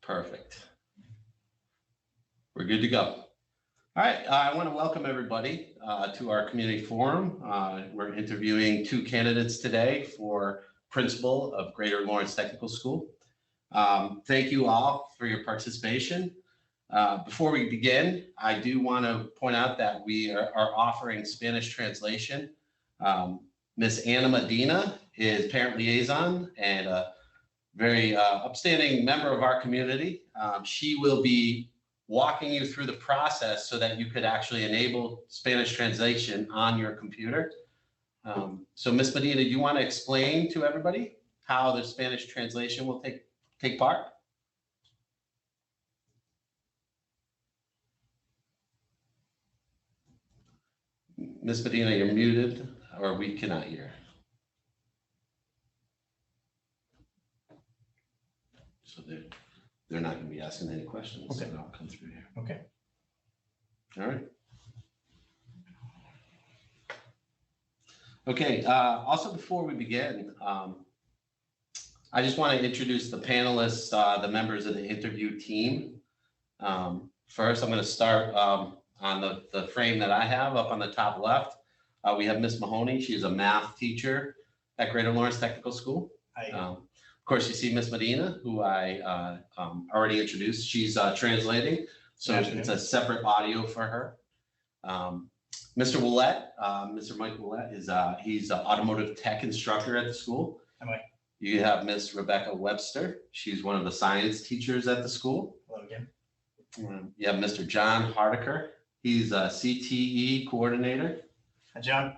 Perfect. We're good to go. All right, I want to welcome everybody to our community forum. We're interviewing two candidates today for principal of Greater Lawrence Technical School. Thank you all for your participation. Before we begin, I do want to point out that we are offering Spanish translation. Miss Anna Medina is parent liaison and a very upstanding member of our community. She will be walking you through the process so that you could actually enable Spanish translation on your computer. So Miss Medina, do you want to explain to everybody how the Spanish translation will take part? Miss Medina, you're muted, or we cannot hear. So they're not going to be asking any questions. Okay. So I'll come through here. Okay. All right. Okay. Also, before we begin, I just want to introduce the panelists, the members of the interview team. First, I'm going to start on the frame that I have up on the top left. We have Miss Mahoney. She is a math teacher at Greater Lawrence Technical School. Of course, you see Miss Medina, who I already introduced. She's translating, so it's a separate audio for her. Mr. Willett, Mr. Mike Willett he's an automotive tech instructor at the school. Hi, Mike. You have Miss Rebecca Webster. She's one of the science teachers at the school. Hello again. You have Mr. John Hardiker. He's a CTE coordinator. Hi, John.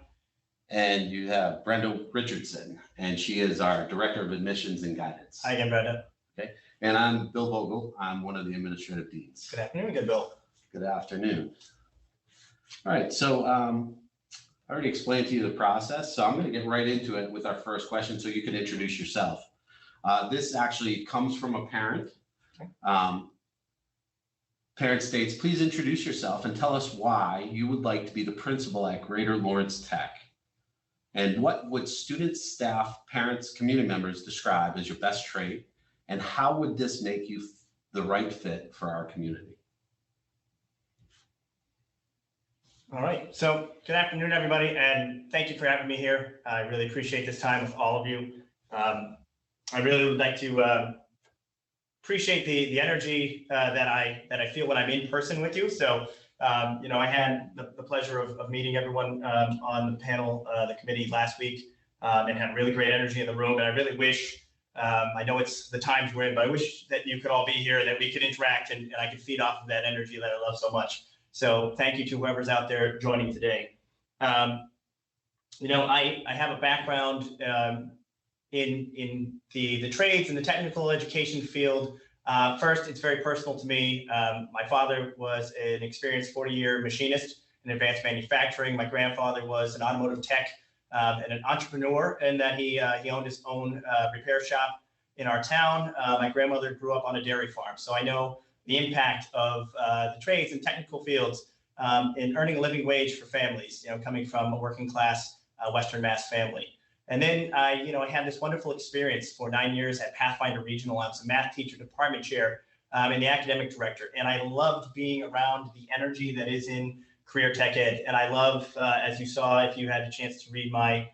And you have Brenda Richardson, and she is our Director of Admissions and Guidance. Hi again, Brenda. Okay. And I'm Bill Vogel. I'm one of the administrative deans. Good afternoon, good Bill. Good afternoon. All right. So I already explained to you the process, so I'm going to get right into it with our first question so you can introduce yourself. This actually comes from a parent. Okay. Parent states, please introduce yourself and tell us why you would like to be the principal at Greater Lawrence Tech. And what would students, staff, parents, community members describe as your best trait? And how would this make you the right fit for our community? All right. So good afternoon, everybody. And thank you for having me here. I really appreciate this time with all of you. I really would like to appreciate the energy that I feel when I'm in person with you. So I had the pleasure of meeting everyone on the panel, the committee last week, and had really great energy in the room. And I really wish, I know it's the times we're in, but I wish that you could all be here, that we could interact and I could feed off of that energy that I love so much. So thank you to whoever's out there joining today. I have a background in the trades and the technical education field. First, it's very personal to me. My father was an experienced 40-year machinist in advanced manufacturing. My grandfather was an automotive tech and an entrepreneur, and that he owned his own repair shop in our town. My grandmother grew up on a dairy farm, so I know the impact of the trades and technical fields in earning a living wage for families, coming from a working class Western Mass family. And then I had this wonderful experience for 9 years at Pathfinder Regional. I was a math teacher, department chair, and the academic director. And I loved being around the energy that is in career tech ed. And I love, as you saw, if you had a chance to read my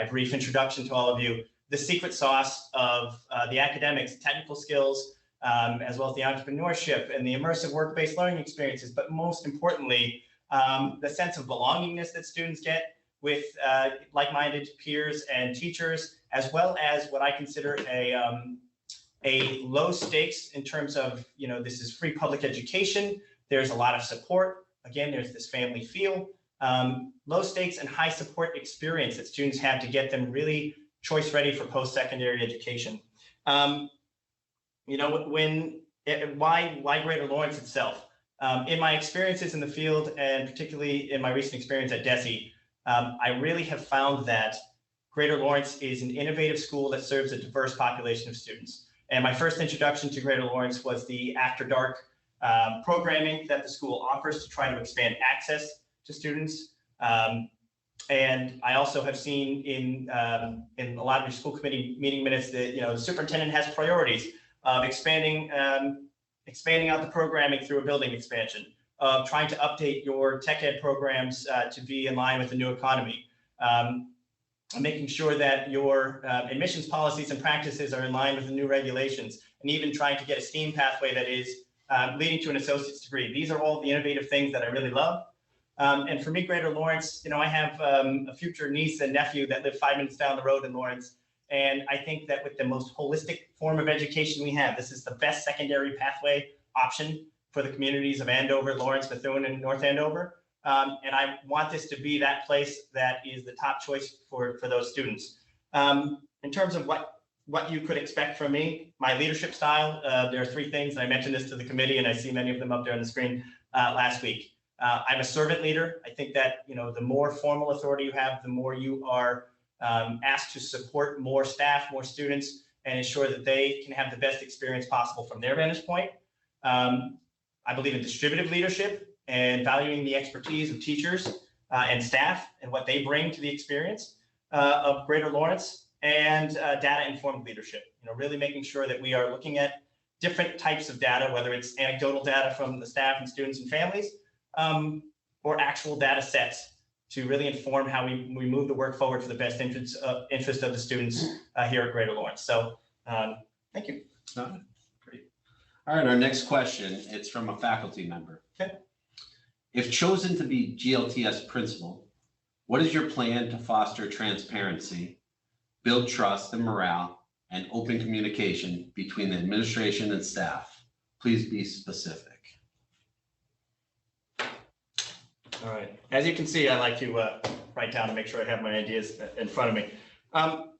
brief introduction to all of you, the secret sauce of the academics, technical skills, as well as the entrepreneurship and the immersive work-based learning experiences. But most importantly, the sense of belongingness that students get with like-minded peers and teachers, as well as what I consider a low stakes in terms of, this is free public education. There's a lot of support. Again, there's this family feel, low stakes and high support experience that students have to get them really choice ready for post-secondary education. Why Greater Lawrence itself? In my experiences in the field, and particularly in my recent experience at DESE, I really have found that Greater Lawrence is an innovative school that serves a diverse population of students. And my first introduction to Greater Lawrence was the After Dark programming that the school offers to try to expand access to students. And I also have seen in a lot of your school committee meeting minutes that the superintendent has priorities of expanding expanding out the programming through a building expansion, of trying to update your tech ed programs to be in line with the new economy, making sure that your admissions policies and practices are in line with the new regulations, and even trying to get a STEAM pathway that is leading to an associate's degree. These are all the innovative things that I really love. And for me, Greater Lawrence, I have a future niece and nephew that live 5 minutes down the road in Lawrence. And I think that with the most holistic form of education we have, this is the best secondary pathway option for the communities of Andover, Lawrence, Bethune, and North Andover. And I want this to be that place that is the top choice for those students. In terms of what you could expect from me, my leadership style, there are 3 things, and I mentioned this to the committee, and I see many of them up there on the screen last week. I'm a servant leader. I think that the more formal authority you have, the more you are asked to support more staff, more students, and ensure that they can have the best experience possible from their vantage point. I believe in distributive leadership and valuing the expertise of teachers and staff and what they bring to the experience of Greater Lawrence, and data-informed leadership. Really making sure that we are looking at different types of data, whether it's anecdotal data from the staff and students and families, or actual data sets to really inform how we move the work forward for the best interest of the students here at Greater Lawrence. So thank you. Great. All right, our next question, it's from a faculty member. Okay. If chosen to be GLTS principal, what is your plan to foster transparency, build trust and morale, and open communication between the administration and staff? Please be specific. All right. As you can see, I like to write down to make sure I have my ideas in front of me.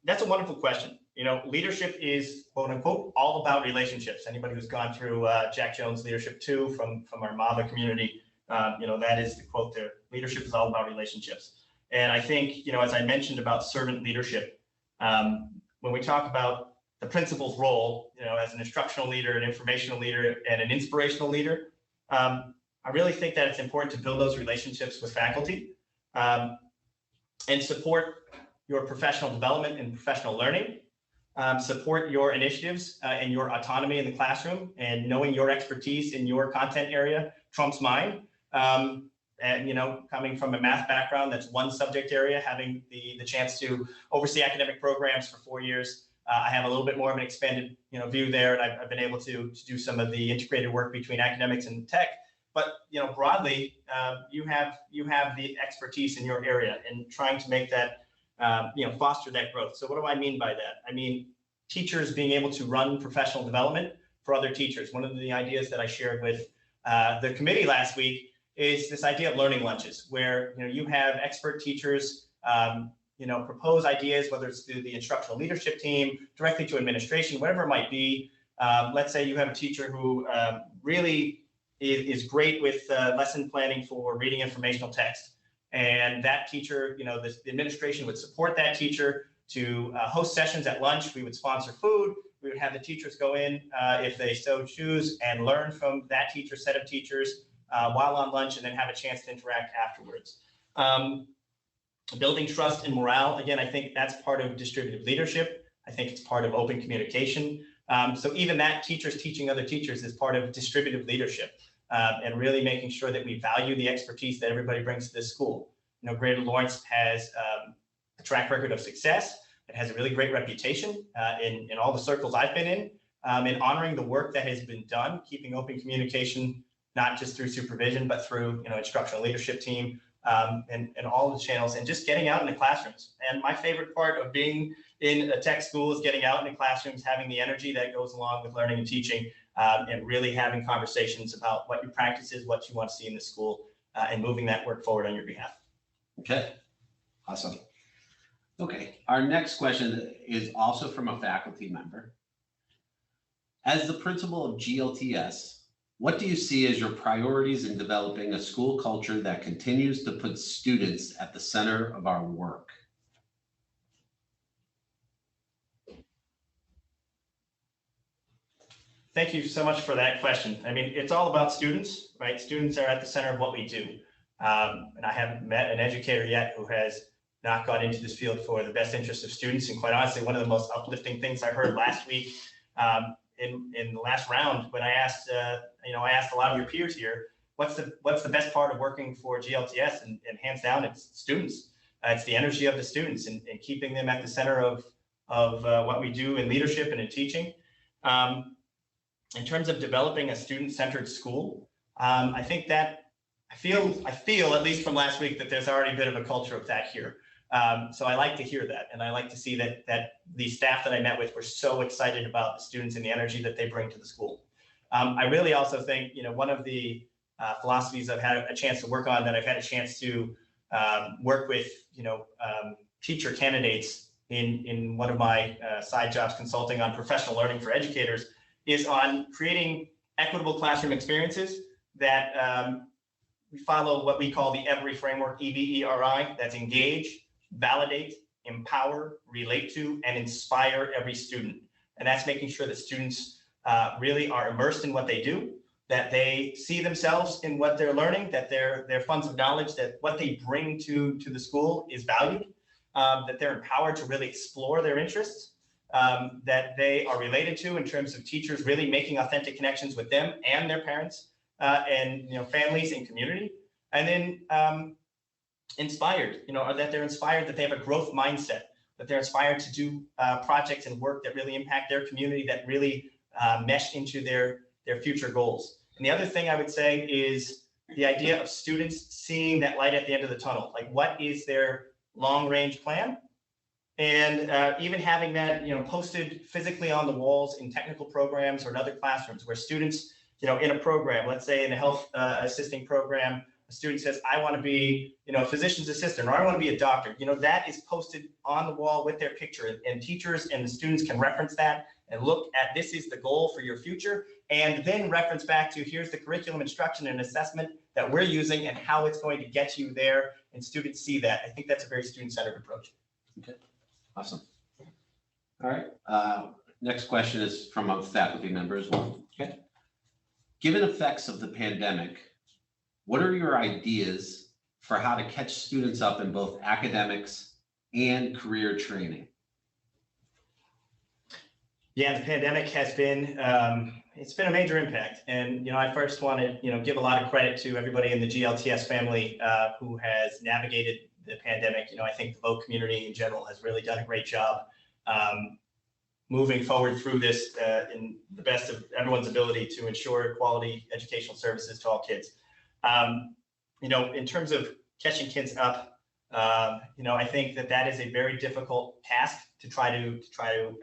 That's a wonderful question. Leadership is, quote unquote, all about relationships. Anybody who's gone through Jack Jones Leadership 2 from our MAVA community, that is the quote there. Leadership is all about relationships. And I think, as I mentioned about servant leadership, when we talk about the principal's role, as an instructional leader, an informational leader, and an inspirational leader, I really think that it's important to build those relationships with faculty and support your professional development and professional learning, support your initiatives and your autonomy in the classroom, and knowing your expertise in your content area trumps mine. And coming from a math background, that's one subject area, having the chance to oversee academic programs for 4 years. I have a little bit more of an expanded view there, and I've been able to do some of the integrated work between academics and tech. But broadly, you have the expertise in your area, and trying to make that foster that growth. So what do I mean by that? I mean teachers being able to run professional development for other teachers. One of the ideas that I shared with the committee last week is this idea of learning lunches, where you have expert teachers propose ideas, whether it's through the instructional leadership team, directly to administration, whatever it might be. Let's say you have a teacher who really is great with lesson planning for reading informational text. And that teacher, the administration would support that teacher to host sessions at lunch. We would sponsor food. We would have the teachers go in if they so choose and learn from that teacher's set of teachers while on lunch, and then have a chance to interact afterwards. Building trust and morale. Again, I think that's part of distributive leadership. I think it's part of open communication. So even that teachers teaching other teachers is part of distributive leadership. And really making sure that we value the expertise that everybody brings to this school. Greater Lawrence has a track record of success. It has a really great reputation in all the circles I've been in honoring the work that has been done, keeping open communication, not just through supervision, but through instructional leadership team and all the channels, and just getting out in the classrooms. And my favorite part of being in a tech school is getting out in the classrooms, having the energy that goes along with learning and teaching. And really having conversations about what your practice is, what you want to see in the school, and moving that work forward on your behalf. Okay, awesome. Okay, our next question is also from a faculty member. As the principal of GLTS, what do you see as your priorities in developing a school culture that continues to put students at the center of our work? Thank you so much for that question. I mean, it's all about students, right? Students are at the center of what we do. And I haven't met an educator yet who has not got into this field for the best interest of students. And quite honestly, one of the most uplifting things I heard last week in the last round when I asked, I asked a lot of your peers here, what's the best part of working for GLTS? And hands down, it's students. It's the energy of the students and keeping them at the center of what we do in leadership and in teaching. In terms of developing a student-centered school, I think that I feel at least from last week that there's already a bit of a culture of that here. So I like to hear that, and I like to see that the staff that I met with were so excited about the students and the energy that they bring to the school. I really also think, one of the philosophies I've had a chance to work on, that I've had a chance to work with, teacher candidates in one of my side jobs consulting on professional learning for educators, is on creating equitable classroom experiences that we follow what we call the EVERY framework, EVERI, that's engage, validate, empower, relate to, and inspire every student. And that's making sure that students really are immersed in what they do, that they see themselves in what they're learning, that their funds of knowledge, that what they bring to the school is valued, that they're empowered to really explore their interests, that they are related to in terms of teachers really making authentic connections with them and their parents and families and community, and then inspired, or that they're inspired, that they have a growth mindset, that they're inspired to do projects and work that really impact their community, that really mesh into their future goals. And the other thing I would say is the idea of students seeing that light at the end of the tunnel, like what is their long range plan? And even having that, posted physically on the walls in technical programs or in other classrooms where students, in a program, let's say in a health assisting program, a student says, I want to be, a physician's assistant, or I want to be a doctor. That is posted on the wall with their picture, and teachers and the students can reference that and look at, this is the goal for your future, and then reference back to, here's the curriculum, instruction, and assessment that we're using and how it's going to get you there, and students see that. I think that's a very student-centered approach. Okay, awesome. All right, next question is from a faculty member as well. Okay. Given effects of the pandemic, what are your ideas for how to catch students up in both academics and career training? Yeah, the pandemic has been, it's been a major impact. And, I first want to, give a lot of credit to everybody in the GLTS family who has navigated the pandemic. I think the Voc community in general has really done a great job moving forward through this in the best of everyone's ability to ensure quality educational services to all kids. In terms of catching kids up, I think that is a very difficult task to try to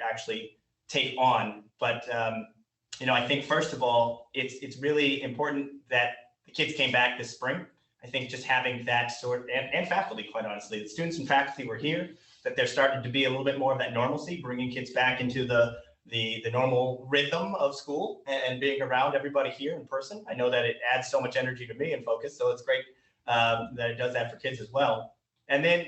actually take on. But I think first of all, it's really important that the kids came back this spring. I think just having that and faculty, quite honestly, the students and faculty were here, that there started to be a little bit more of that normalcy, bringing kids back into the normal rhythm of school and being around everybody here in person. I know that it adds so much energy to me and focus, so it's great that it does that for kids as well. And then,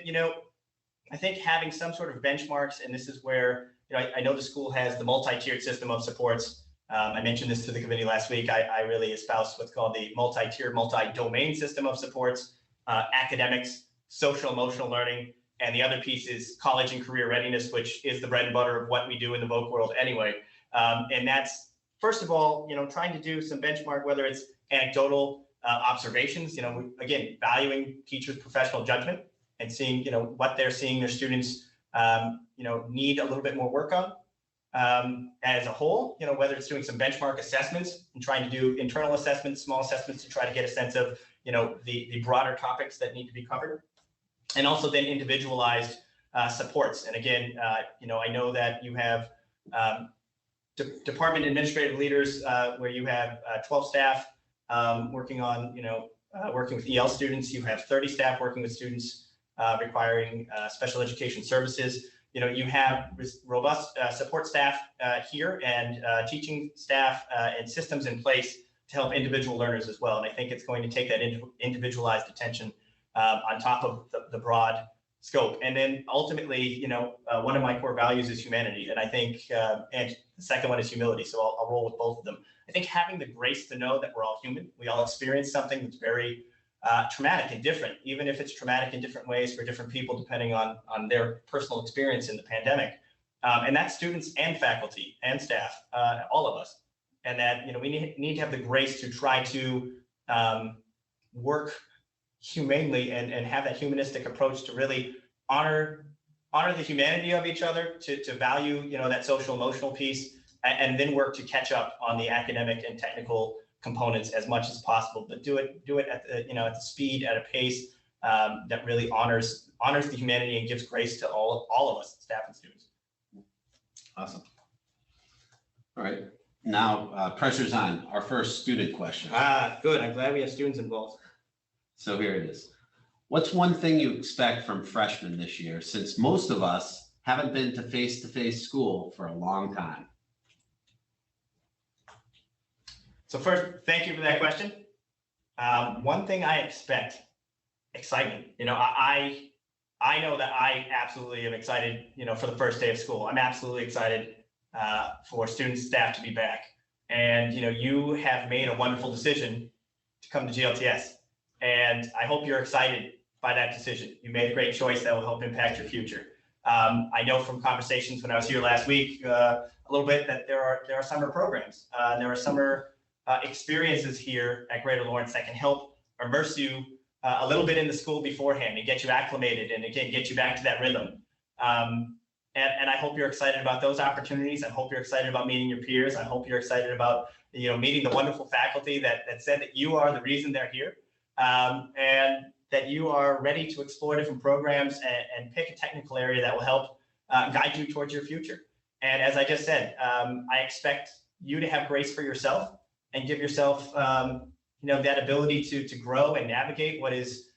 I think having some sort of benchmarks, and this is where, I know the school has the multi-tiered system of supports. I mentioned this to the committee last week. I really espouse what's called the multi-tiered, multi-domain system of supports, academics, social emotional learning, and the other piece is college and career readiness, which is the bread and butter of what we do in the Voc world anyway. And that's, first of all, trying to do some benchmark, whether it's anecdotal observations, again, valuing teachers' professional judgment and seeing, what they're seeing their students, need a little bit more work on. As a whole, whether it's doing some benchmark assessments and trying to do internal assessments, small assessments to try to get a sense of, the broader topics that need to be covered. And also then individualized supports. And again, I know that you have department administrative leaders where you have 12 staff working on, working with EL students. You have 30 staff working with students requiring special education services. You have robust support staff here and teaching staff and systems in place to help individual learners as well. And I think it's going to take that individualized attention on top of the broad scope. And then ultimately, one of my core values is humanity. And I think, and the second one is humility. So I'll roll with both of them. I think having the grace to know that we're all human, we all experience something that's very traumatic and different, even if it's traumatic in different ways for different people, depending on their personal experience in the pandemic. And that's students and faculty and staff, all of us. And that, we need to have the grace to try to work humanely and have that humanistic approach to really honor the humanity of each other, to value, that social emotional piece, and then work to catch up on the academic and technical components as much as possible, but do it at the, at the speed, at a pace that really honors the humanity and gives grace to all of us, staff and students. Awesome. All right. Now, pressure's on. Our first student question. Good. I'm glad we have students involved. So here it is. What's one thing you expect from freshmen this year, since most of us haven't been to face-to-face school for a long time? So first, thank you for that question. One thing I expect, excitement. I know that I absolutely am excited, for the first day of school. I'm absolutely excited for students, staff to be back. And, you have made a wonderful decision to come to GLTS. And I hope you're excited by that decision. You made a great choice that will help impact your future. I know from conversations when I was here last week, a little bit, that there are summer programs. There are summer experiences here at Greater Lawrence that can help immerse you a little bit in the school beforehand and get you acclimated and again, get you back to that rhythm. And I hope you're excited about those opportunities. I hope you're excited about meeting your peers. I hope you're excited about, meeting the wonderful faculty that said that you are the reason they're here. And that you are ready to explore different programs and pick a technical area that will help guide you towards your future. And as I just said, I expect you to have grace for yourself and give yourself, that ability to grow and navigate what is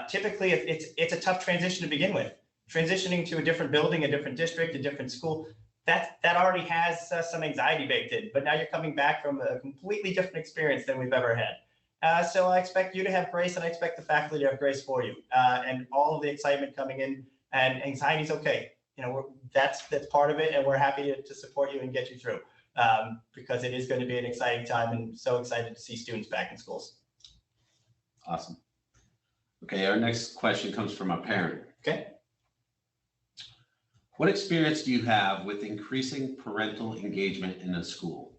typically it's a tough transition to begin with. Transitioning to a different building, a different district, a different school, that already has some anxiety baked in. But now you're coming back from a completely different experience than we've ever had. So I expect you to have grace, and I expect the faculty to have grace for you, and all of the excitement coming in. And anxiety is okay. That's part of it, and we're happy to support you and get you through, because it is going to be an exciting time, and so excited to see students back in schools. Awesome. Okay, our next question comes from a parent. Okay. What experience do you have with increasing parental engagement in a school?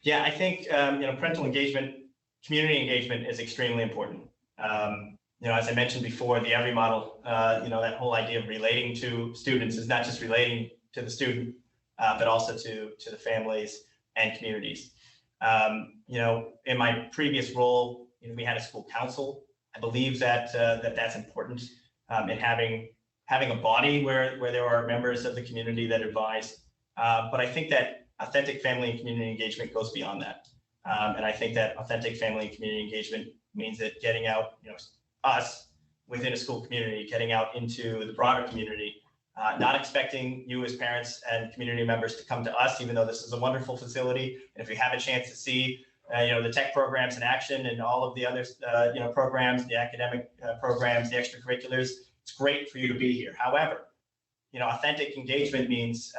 Yeah, I think parental engagement, community engagement is extremely important. As I mentioned before, the Every model, that whole idea of relating to students is not just relating to the student, but also to the families and communities. In my previous role, we had a school council. I believe that that's important in having a body where there are members of the community that advise. But I think that authentic family and community engagement goes beyond that. And I think that authentic family and community engagement means that getting out, us within a school community, getting out into the broader community, not expecting you as parents and community members to come to us, even though this is a wonderful facility. And if you have a chance to see, the tech programs in action and all of the other, programs, the academic programs, the extracurriculars, it's great for you to be here. However, authentic engagement means,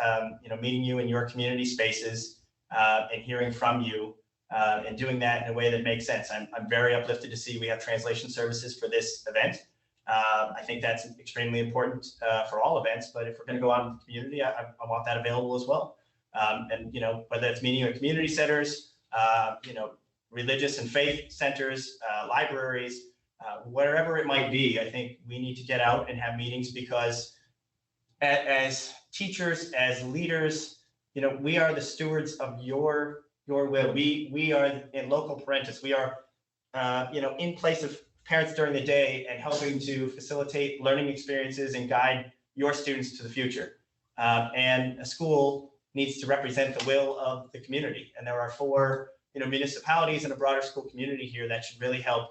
meeting you in your community spaces and hearing from you and doing that in a way that makes sense. I'm very uplifted to see we have translation services for this event. I think that's extremely important for all events, but if we're going to go out in the community, I want that available as well. And, whether it's meeting at community centers, religious and faith centers, libraries, wherever it might be, I think we need to get out and have meetings, because as teachers, as leaders, we are the stewards of your will. We are in local parentis. We are, in place of parents during the day and helping to facilitate learning experiences and guide your students to the future. And a school needs to represent the will of the community. And there are 4, municipalities and a broader school community here that should really help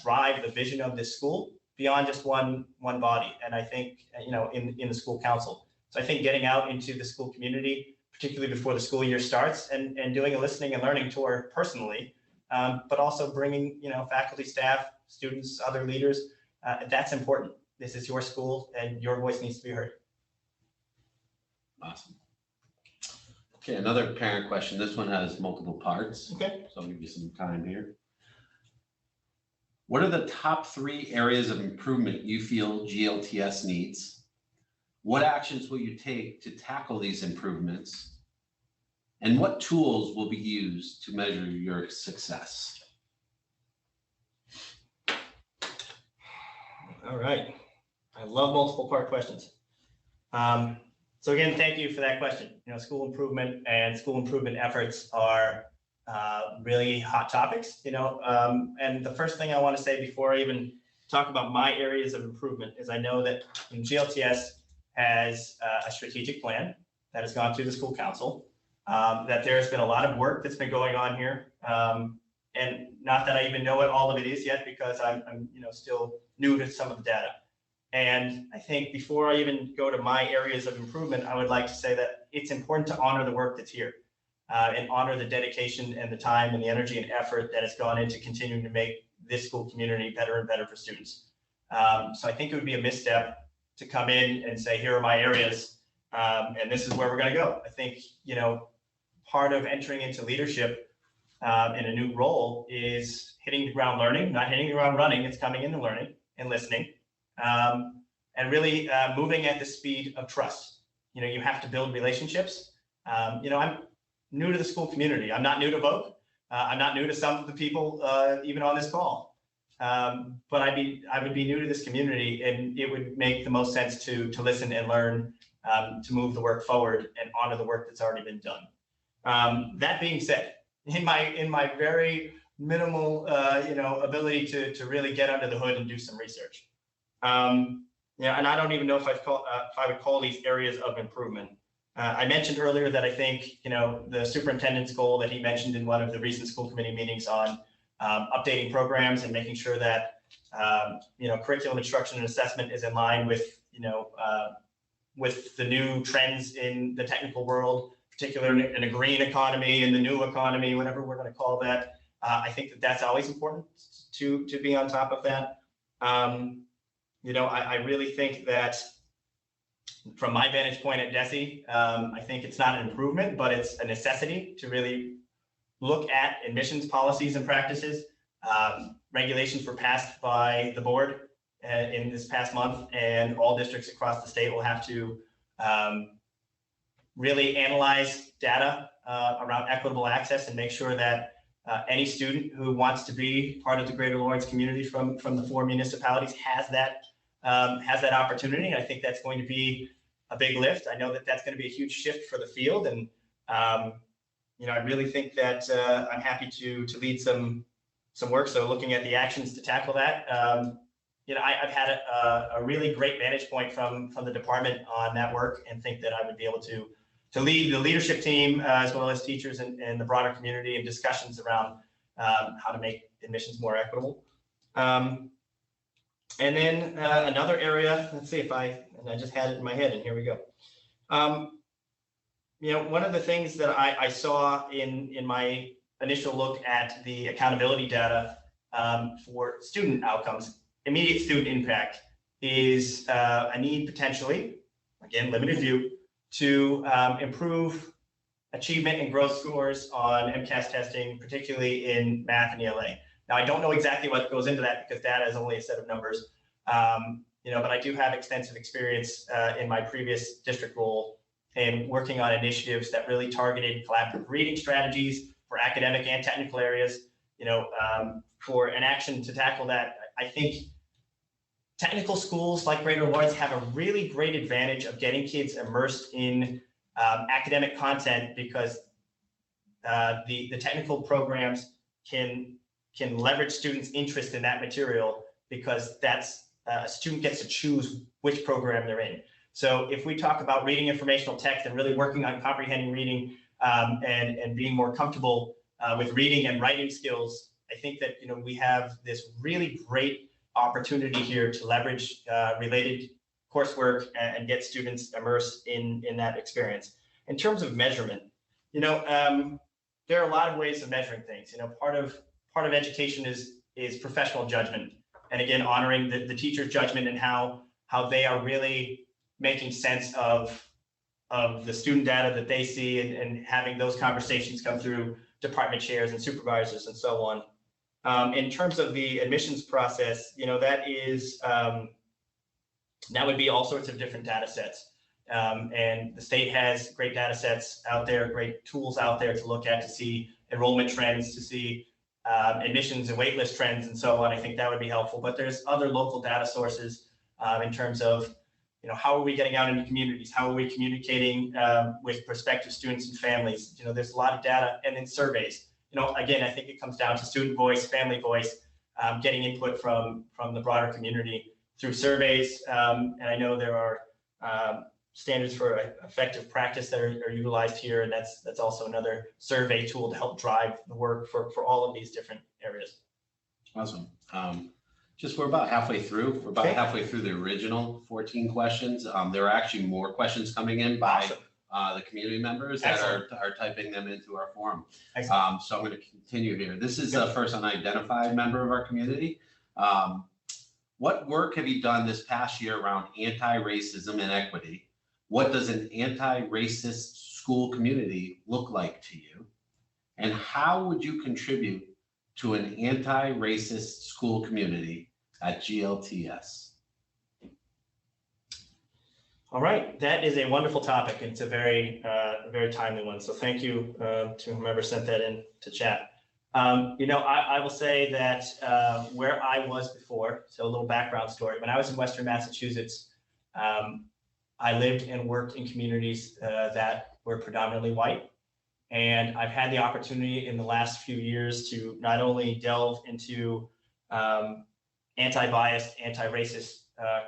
drive the vision of this school beyond just one body. And I think, in the school council. So I think getting out into the school community, particularly before the school year starts, and doing a listening and learning tour personally, but also bringing, faculty, staff, students, other leaders, that's important. This is your school and your voice needs to be heard. Awesome. Okay, another parent question. This one has multiple parts. Okay. So I'll give you some time here. What are the top 3 areas of improvement you feel GLTS needs? What actions will you take to tackle these improvements? And what tools will be used to measure your success? All right. I love multiple part questions. So again, thank you for that question. School improvement and school improvement efforts are really hot topics, and the first thing I want to say before I even talk about my areas of improvement is I know that GLTS has a strategic plan that has gone through the school council, that there's been a lot of work that's been going on here. And not that I even know what all of it is yet, because I'm still new to some of the data. And I think before I even go to my areas of improvement, I would like to say that it's important to honor the work that's here, and honor the dedication and the time and the energy and effort that has gone into continuing to make this school community better and better for students. So I think it would be a misstep to come in and say, here are my areas, and this is where we're going to go. I think, part of entering into leadership in a new role is hitting the ground learning, not hitting the ground running. It's coming into learning and listening, and really moving at the speed of trust. You have to build relationships. I'm new to the school community. I'm not new to Voc. I'm not new to some of the people even on this call. But I would be new to this community, and it would make the most sense to listen and learn, to move the work forward and honor the work that's already been done. That being said, in my very minimal ability to really get under the hood and do some research, and I don't even know if I would call these areas of improvement. I mentioned earlier that I think the superintendent's goal that he mentioned in one of the recent school committee meetings on updating programs and making sure that curriculum instruction and assessment is in line with with the new trends in the technical world, particularly in a green economy, in the new economy, whatever we're going to call that. I think that that's always important to be on top of that. I really think that from my vantage point at DESE, I think it's not an improvement, but it's a necessity to really look at admissions policies and practices. Regulations were passed by the board in this past month, and all districts across the state will have to really analyze data around equitable access and make sure that any student who wants to be part of the Greater Lawrence community from the 4 municipalities has that opportunity. I think that's going to be a big lift. I know that that's going to be a huge shift for the field, and I really think that I'm happy to lead some work. So looking at the actions to tackle that, I've had a really great vantage point from the department on that work, and think that I would be able to lead the leadership team as well as teachers and the broader community in discussions around how to make admissions more equitable. And then another area, let's see if I just had it in my head, and here we go. One of the things that I saw in my initial look at the accountability data for student outcomes, immediate student impact, is a need potentially, again, limited view, to improve achievement and growth scores on MCAS testing, particularly in math and ELA. Now, I don't know exactly what goes into that because data is only a set of numbers, but I do have extensive experience in my previous district role in working on initiatives that really targeted collaborative reading strategies for academic and technical areas. For an action to tackle that, I think technical schools like Greater Lawrence have a really great advantage of getting kids immersed in academic content, because the technical programs can leverage students' interest in that material, because that's a student gets to choose which program they're in. So if we talk about reading informational text and really working on comprehending reading and being more comfortable with reading and writing skills, I think that we have this really great opportunity here to leverage related coursework and get students immersed in that experience. In terms of measurement, there are a lot of ways of measuring things. Part of education is professional judgment, and again, honoring the teacher's judgment and how they are really making sense of the student data that they see, and having those conversations come through department chairs and supervisors and so on. In terms of the admissions process, that would be all sorts of different data sets. And the state has great data sets out there, great tools out there to look at to see enrollment trends, to see admissions and waitlist trends and so on. I think that would be helpful. But there's other local data sources in terms of, how are we getting out into communities? How are we communicating with prospective students and families? There's a lot of data, and then surveys. Again, I think it comes down to student voice, family voice, getting input from the broader community through surveys. And I know there are standards for effective practice that are utilized here, and that's also another survey tool to help drive the work for all of these different areas. Awesome. We're about halfway through. We're about Okay. halfway through the original 14 questions. There are actually more questions coming in by Awesome. the community members Excellent. that are typing them into our forum. Excellent. So I'm going to continue here. This is the first unidentified member of our community. What work have you done this past year around anti-racism and equity? What does an anti-racist school community look like to you? And how would you contribute to an anti-racist school community at GLTS? All right, that is a wonderful topic. It's a very timely one. So thank you to whomever sent that in to chat. I will say that where I was before, so a little background story. When I was in Western Massachusetts, I lived and worked in communities that were predominantly white. And I've had the opportunity in the last few years to not only delve into anti-biased, anti-racist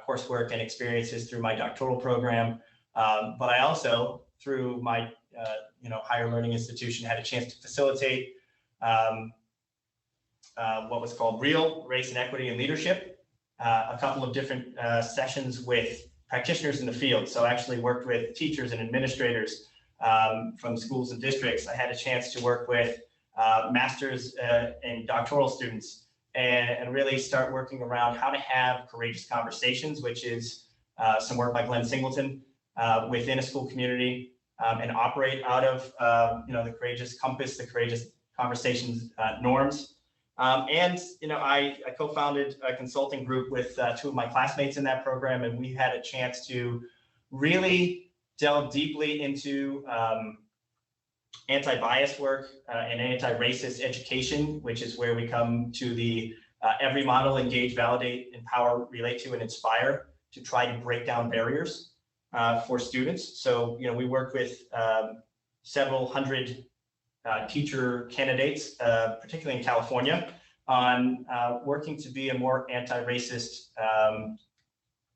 coursework and experiences through my doctoral program, but I also, through my higher learning institution, had a chance to facilitate what was called Real Race and Equity and Leadership, a couple of different sessions with practitioners in the field. So I actually worked with teachers and administrators from schools and districts. I had a chance to work with master's and doctoral students and really start working around how to have courageous conversations, which is some work by Glenn Singleton within a school community, and operate out of the Courageous Compass, the Courageous Conversations norms. I co-founded a consulting group with two of my classmates in that program, and we had a chance to really delve deeply into anti-bias work and anti-racist education, which is where we come to the every model, engage, validate, empower, relate to, and inspire to try to break down barriers for students. So, we work with several hundred teacher candidates, particularly in California, on working to be a more anti-racist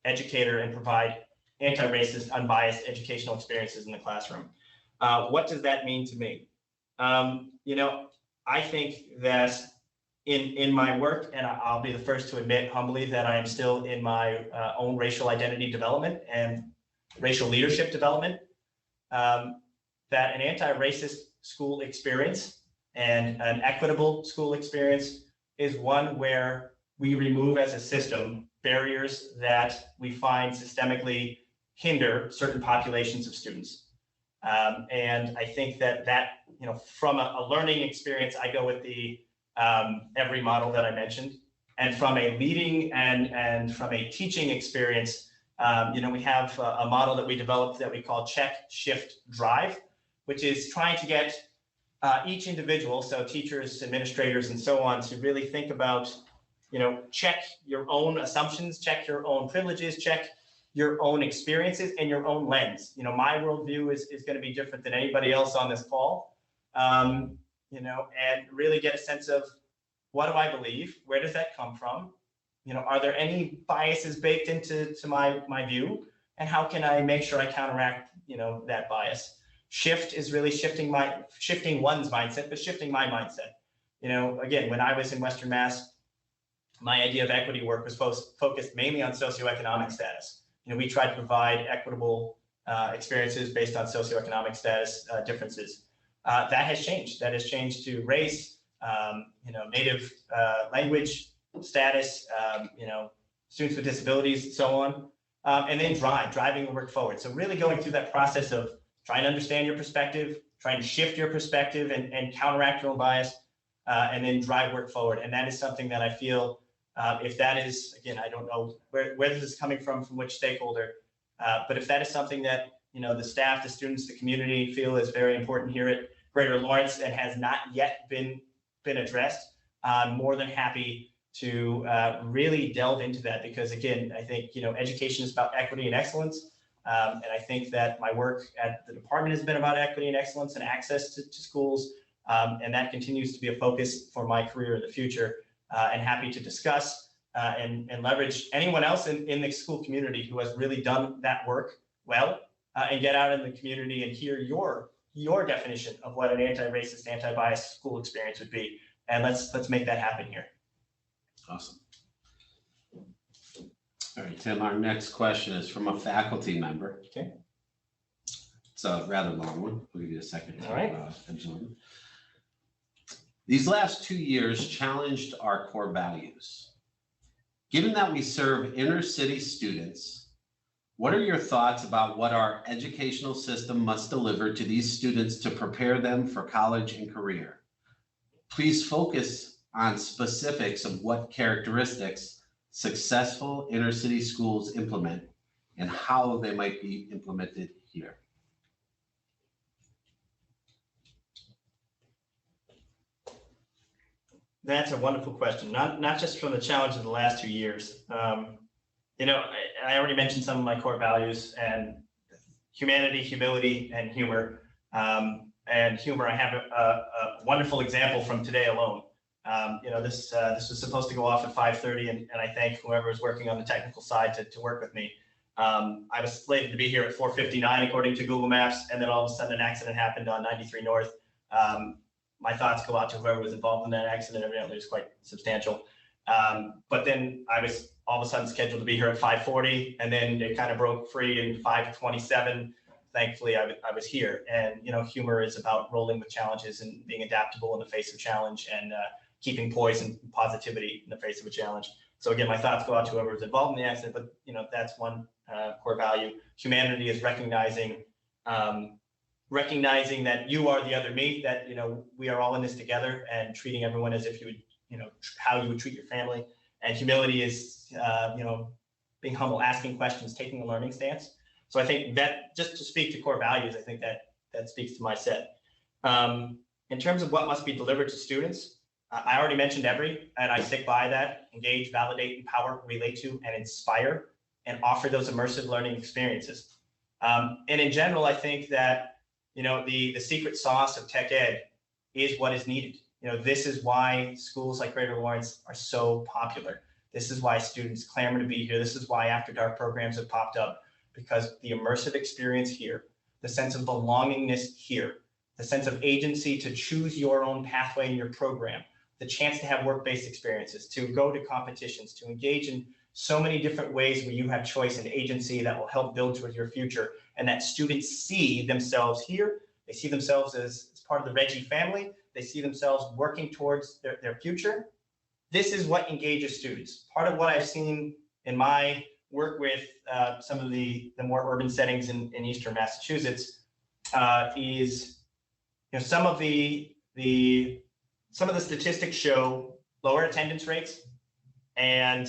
educator and provide anti-racist, unbiased educational experiences in the classroom. What does that mean to me? I think that in my work, and I'll be the first to admit humbly that I am still in my own racial identity development and racial leadership development, that an anti-racist school experience and an equitable school experience is one where we remove as a system barriers that we find systemically hinder certain populations of students. And I think that from a learning experience, I go with the every model that I mentioned. And from a leading and from a teaching experience, we have a model that we developed that we call Check, Shift, Drive, which is trying to get each individual, so teachers, administrators, and so on, to really think about, check your own assumptions, check your own privileges, check your own experiences and your own lens. My worldview is going to be different than anybody else on this call, and really get a sense of what do I believe? Where does that come from? Are there any biases baked into my view? And how can I make sure I counteract, that bias? Shift is really shifting one's mindset, but shifting my mindset. Again, when I was in Western Mass, my idea of equity work was focused mainly on socioeconomic status. We try to provide equitable experiences based on socioeconomic status differences. That has changed. That has changed to race, native language status, students with disabilities, so on, and then driving the work forward. So really going through that process of trying to understand your perspective, trying to shift your perspective and counteract your own bias, and then drive work forward. And that is something that I feel, if that is, again, I don't know where this is coming from which stakeholder, But if that is something that, the staff, the students, the community feel is very important here at Greater Lawrence and has not yet been addressed, I'm more than happy to really delve into that, because again, I think, education is about equity and excellence. And I think that my work at the department has been about equity and excellence and access to schools. And that continues to be a focus for my career in the future, and happy to discuss and leverage anyone else in the school community who has really done that work well, and get out in the community and hear your definition of what an anti-racist, anti-biased school experience would be. And let's make that happen here. Awesome. All right, Tim, our next question is from a faculty member. Okay. It's a rather long one. We'll give you a second to All right. absorb. These last 2 years challenged our core values. Given that we serve inner city students, what are your thoughts about what our educational system must deliver to these students to prepare them for college and career? Please focus on specifics of what characteristics successful inner city schools implement and how they might be implemented here. That's a wonderful question. Not just from the challenge of the last 2 years. I already mentioned some of my core values, and humanity, humility, and humor. And humor, I have a wonderful example from today alone. This was supposed to go off at 5:30, and I thank whoever was working on the technical side to work with me. I was slated to be here at 4:59 according to Google Maps, and then all of a sudden an accident happened on 93 North. My thoughts go out to whoever was involved in that accident. Evidently, it was quite substantial. But then I was all of a sudden scheduled to be here at 5:40, and then it kind of broke free in 5:27. Thankfully, I was here. And, humor is about rolling with challenges and being adaptable in the face of challenge, and keeping poise and positivity in the face of a challenge. So again, my thoughts go out to whoever was involved in the accident, but, that's one core value. Humanity is recognizing that you are the other me, that, we are all in this together, and treating everyone as if you would, how you would treat your family. And humility is, being humble, asking questions, taking a learning stance. So I think that, just to speak to core values, I think that speaks to my set. In terms of what must be delivered to students, I already mentioned and I stick by that: engage, validate, empower, relate to, and inspire, and offer those immersive learning experiences. And in general, I think that, the secret sauce of tech ed is what is needed. This is why schools like Greater Lawrence are so popular. This is why students clamor to be here. This is why After Dark programs have popped up, because the immersive experience here, the sense of belongingness here, the sense of agency to choose your own pathway in your program, the chance to have work-based experiences, to go to competitions, to engage in so many different ways where you have choice and agency that will help build towards your future, and that students see themselves here. They see themselves as part of the Reggie family. They see themselves working towards their future. This is what engages students. Part of what I've seen in my work with some of the more urban settings in Eastern Massachusetts is, some of the statistics show lower attendance rates, and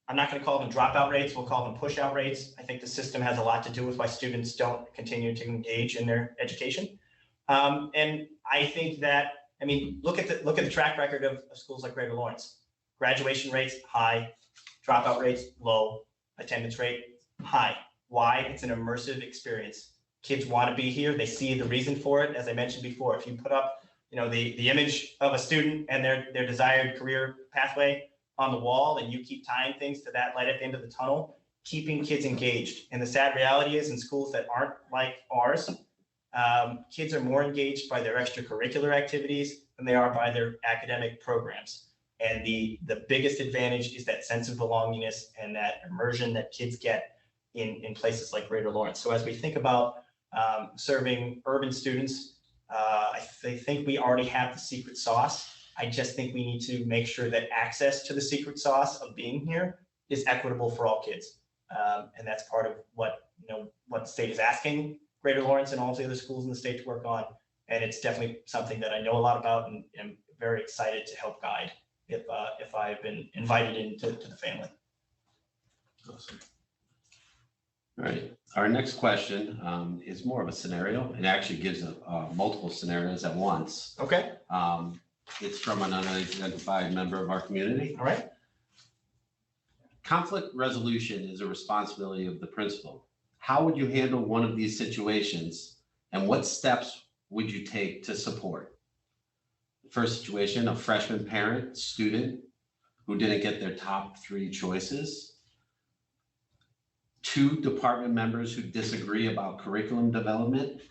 I'm not going to call them dropout rates. We'll call them push out rates. I think the system has a lot to do with why students don't continue to engage in their education. And I think that, look at the track record of schools like Greater Lawrence. Graduation rates high, dropout rates low, attendance rate high. Why? It's an immersive experience. Kids want to be here. They see the reason for it. As I mentioned before, if you put up, the image of a student and their desired career pathway on the wall, and you keep tying things to that light at the end of the tunnel, keeping kids engaged. And the sad reality is, in schools that aren't like ours, kids are more engaged by their extracurricular activities than they are by their academic programs. And the biggest advantage is that sense of belongingness and that immersion that kids get in places like Greater Lawrence. So as we think about serving urban students, I think we already have the secret sauce. I just think we need to make sure that access to the secret sauce of being here is equitable for all kids. And that's part of what the state is asking Greater Lawrence and all the other schools in the state to work on. And it's definitely something that I know a lot about and am very excited to help guide if I've been invited into the family. Awesome. All right, our next question is more of a scenario. It actually gives multiple scenarios at once. Okay, It's from an unidentified member of our community. all right. Conflict resolution is a responsibility of the principal. How would you handle one of these situations, and what steps would you take to support? First situation, a freshman parent, student who didn't get their top 3 choices. 2 department members who disagree about curriculum development,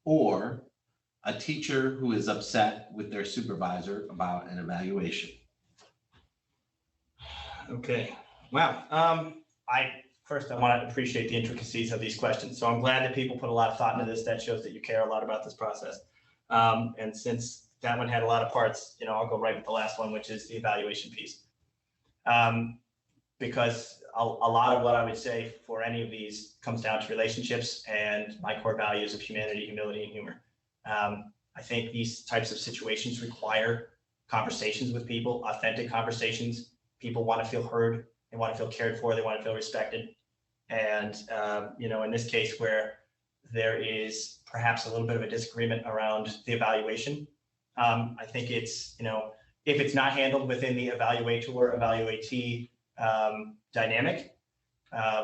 or a teacher who is upset with their supervisor about an evaluation. Okay, wow. I want to appreciate the intricacies of these questions. So I'm glad that people put a lot of thought into this. That shows that you care a lot about this process. And since that one had a lot of parts, I'll go right with the last one, which is the evaluation piece. Because a lot of what I would say for any of these comes down to relationships and my core values of humanity, humility, and humor. I think these types of situations require conversations with people, authentic conversations. People want to feel heard. They want to feel cared for. They want to feel respected. And, in this case where there is perhaps a little bit of a disagreement around the evaluation, I think it's, if it's not handled within the evaluator, evaluatee dynamic,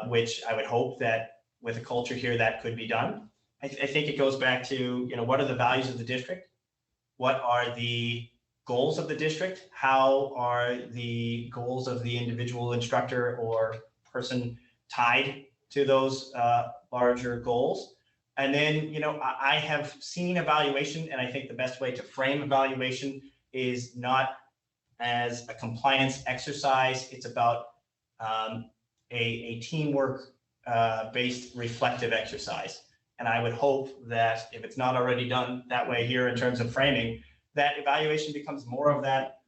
which I would hope that with a culture here that could be done. I think it goes back to, what are the values of the district? What are the goals of the district? How are the goals of the individual instructor or person tied to those larger goals? And then, I have seen evaluation, and I think the best way to frame evaluation is not as a compliance exercise. It's about a teamwork based reflective exercise. And I would hope that if it's not already done that way here in terms of framing, that evaluation becomes more of that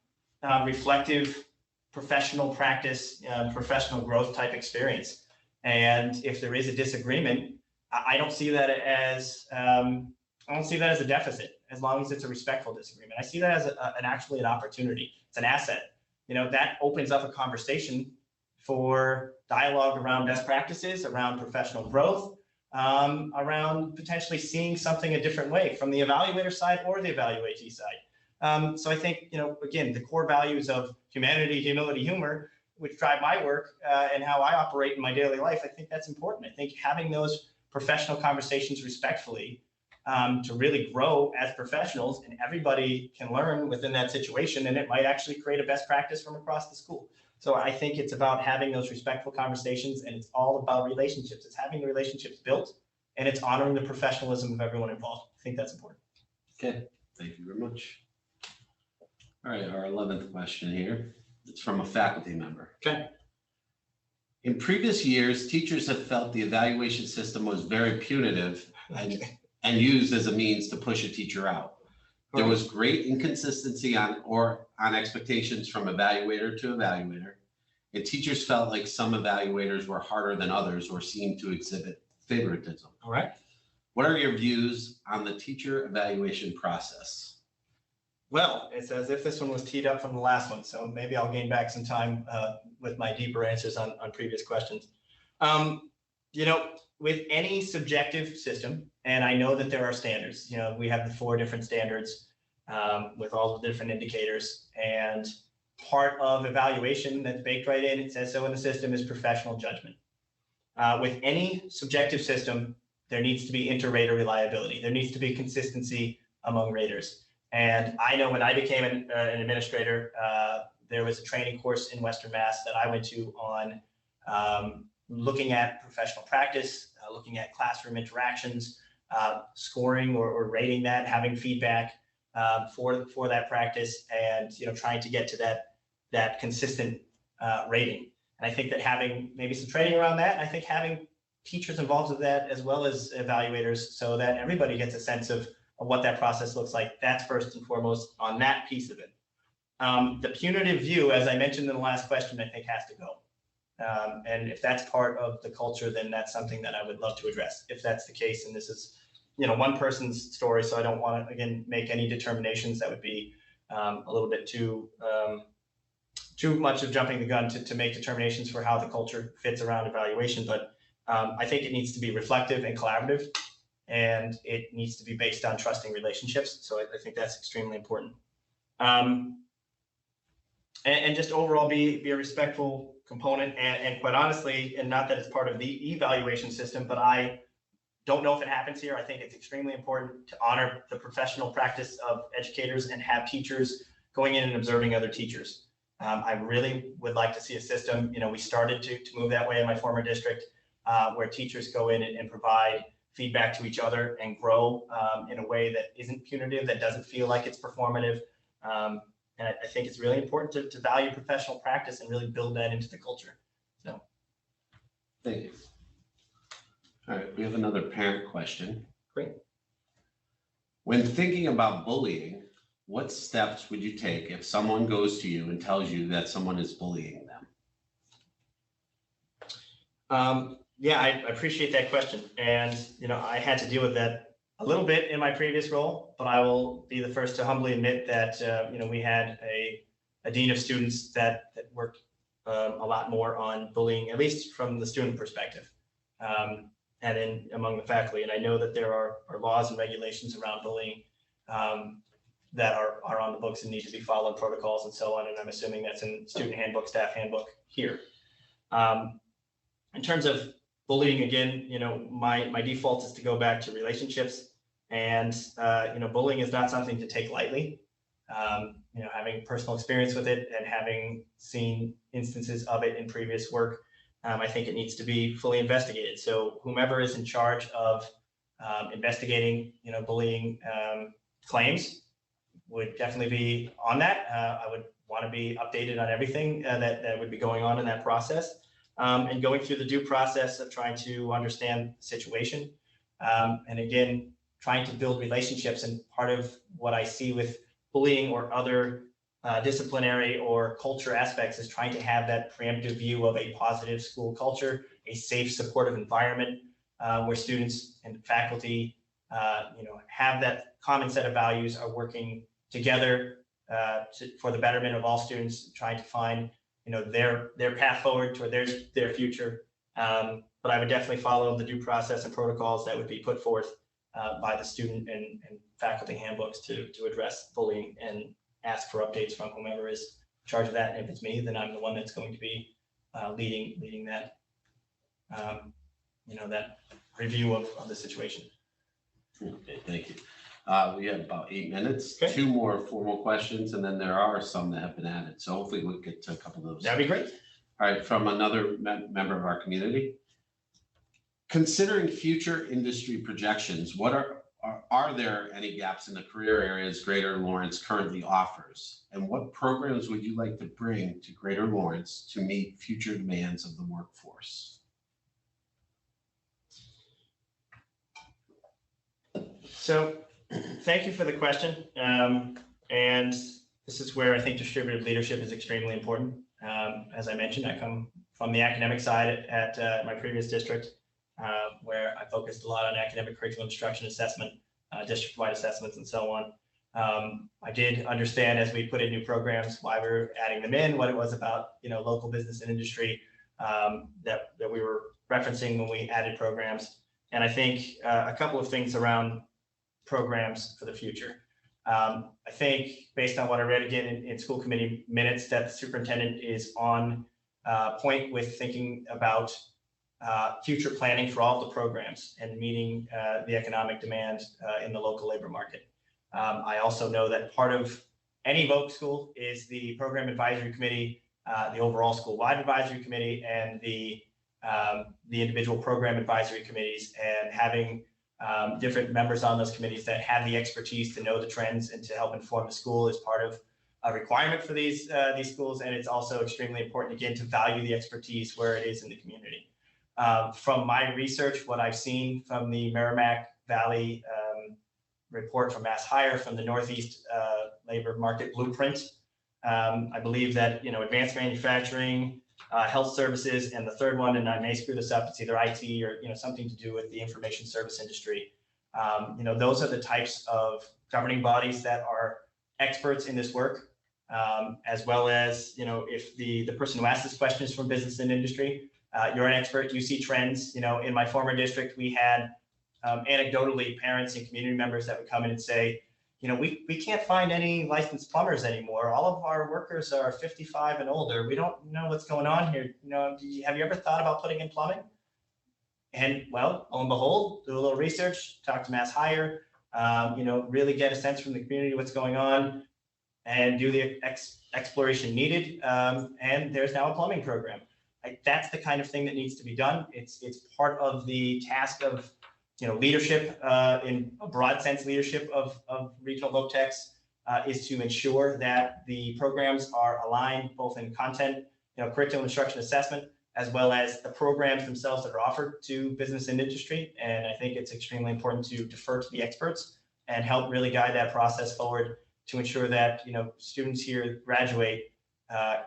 reflective professional practice, professional growth type experience. And if there is a disagreement, I don't see that as a deficit, as long as it's a respectful disagreement. I see that as actually an opportunity. It's an asset. That opens up a conversation for dialogue around best practices, around professional growth, around potentially seeing something a different way from the evaluator side or the evaluatee side. So I think, again, the core values of humanity, humility, humor, which drive my work and how I operate in my daily life, I think that's important. I think having those professional conversations respectfully to really grow as professionals, and everybody can learn within that situation, and it might actually create a best practice from across the school. So I think it's about having those respectful conversations, and it's all about relationships. It's having the relationships built, and it's honoring the professionalism of everyone involved. I think that's important. Okay, thank you very much. All right, our 11th question here. It's from a faculty member. Okay. In previous years, teachers have felt the evaluation system was very punitive and used as a means to push a teacher out. There was great inconsistency on expectations from evaluator to evaluator, and teachers felt like some evaluators were harder than others or seemed to exhibit favoritism. All right. What are your views on the teacher evaluation process? Well, it's as if this one was teed up from the last one, so maybe I'll gain back some time with my deeper answers on previous questions. With any subjective system, and I know that there are standards, we have the 4 different standards with all the different indicators, and part of evaluation that's baked right in, it says so in the system, is professional judgment. With any subjective system, there needs to be inter-rater reliability. There needs to be consistency among raters. And I know when I became an administrator, there was a training course in Western Mass that I went to on looking at professional practice, looking at classroom interactions, scoring or rating that, having feedback for that practice, and trying to get to that consistent rating. And I think that having maybe some training around that, I think having teachers involved with that as well as evaluators, so that everybody gets a sense of what that process looks like. That's first and foremost on that piece of it. The punitive view, as I mentioned in the last question, I think has to go. And if that's part of the culture, then that's something that I would love to address. If that's the case, and this is, one person's story, so I don't want to, again, make any determinations that would be a little bit too much of jumping the gun to make determinations for how the culture fits around evaluation. But I think it needs to be reflective and collaborative, and it needs to be based on trusting relationships. So I think that's extremely important. And just overall be a respectful component, and quite honestly, and not that it's part of the evaluation system, but I don't know if it happens here. I think it's extremely important to honor the professional practice of educators and have teachers going in and observing other teachers. I really would like to see a system, we started to move that way in my former district, where teachers go in and provide feedback to each other and grow in a way that isn't punitive, that doesn't feel like it's performative. And I think it's really important to value professional practice and really build that into the culture. So, Thank you. All right, we have another parent question. Great. When thinking about bullying, what steps would you take if someone goes to you and tells you that someone is bullying them? Yeah, I appreciate that question. And, I had to deal with that a little bit in my previous role, but I will be the first to humbly admit that, we had a dean of students that worked a lot more on bullying, at least from the student perspective, and then among the faculty. And I know that there are laws and regulations around bullying that are on the books and need to be followed, protocols and so on. And I'm assuming that's in student handbook, staff handbook here. In terms of bullying, again, my default is to go back to relationships. And, bullying is not something to take lightly. Having personal experience with it and having seen instances of it in previous work, I think it needs to be fully investigated. So whomever is in charge of investigating, bullying claims would definitely be on that. I would want to be updated on everything that would be going on in that process, and going through the due process of trying to understand the situation. And again, trying to build relationships. And part of what I see with bullying or other disciplinary or culture aspects is trying to have that preemptive view of a positive school culture, a safe, supportive environment where students and faculty, have that common set of values, are working together for the betterment of all students, trying to find, their path forward toward their future. But I would definitely follow the due process and protocols that would be put forth by the student and faculty handbooks to address bullying, and ask for updates from whomever is in charge of that. And if it's me, then I'm the one that's going to be leading that, that review of the situation. Okay, thank you. We have about 8 minutes, Okay. 2 more formal questions, and then there are some that have been added. So hopefully we'll get to a couple of those. That'd be great. All right, from another member of our community. Considering future industry projections, what are there any gaps in the career areas Greater Lawrence currently offers? And what programs would you like to bring to Greater Lawrence to meet future demands of the workforce? So thank you for the question. And this is where I think distributed leadership is extremely important. As I mentioned, I come from the academic side at my previous district, where I focused a lot on academic curriculum instruction assessment, district-wide assessments, and so on. I did understand as we put in new programs why we were adding them in, what it was about, local business and industry that we were referencing when we added programs. And I think a couple of things around programs for the future. I think based on what I read again in school committee minutes, that the superintendent is on point with thinking about future planning for all of the programs and meeting the economic demand in the local labor market. I also know that part of any VOC school is the program advisory committee, the overall school-wide advisory committee, and the individual program advisory committees, and having different members on those committees that have the expertise to know the trends and to help inform the school is part of a requirement for these schools. And it's also extremely important, again, to value the expertise where it is in the community. From my research, what I've seen from the Merrimack Valley report from Mass Hire, from the Northeast labor market blueprint, I believe that, advanced manufacturing, health services, and the third one, and I may screw this up, it's either IT or, something to do with the information service industry. Those are the types of governing bodies that are experts in this work, as well as, if the person who asked this question is from business and industry, You're an expert, you see trends. In my former district, we had anecdotally parents and community members that would come in and say, we can't find any licensed plumbers anymore. All of our workers are 55 and older. We don't know what's going on here. Have you ever thought about putting in plumbing? And well, lo and behold, do a little research, talk to Mass Hire, really get a sense from the community what's going on, and do the exploration needed. And there's now a plumbing program. That's the kind of thing that needs to be done. It's part of the task of leadership, in a broad sense, leadership of regional VOTEX, is to ensure that the programs are aligned both in content, curriculum instruction assessment, as well as the programs themselves that are offered to business and industry. And I think it's extremely important to defer to the experts and help really guide that process forward to ensure that students here graduate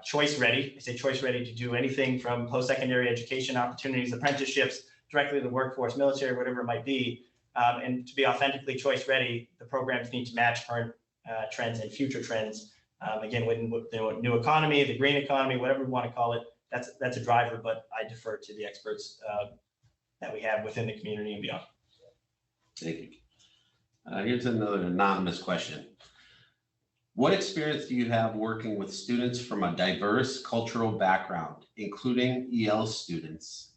choice ready. I say choice ready to do anything from post-secondary education opportunities, apprenticeships, directly to the workforce, military, whatever it might be. And to be authentically choice ready, the programs need to match current trends and future trends. Again, with the new economy, the green economy, whatever we want to call it, that's a driver, but I defer to the experts that we have within the community and beyond. Thank you. Here's another anonymous question. What experience do you have working with students from a diverse cultural background, including EL students?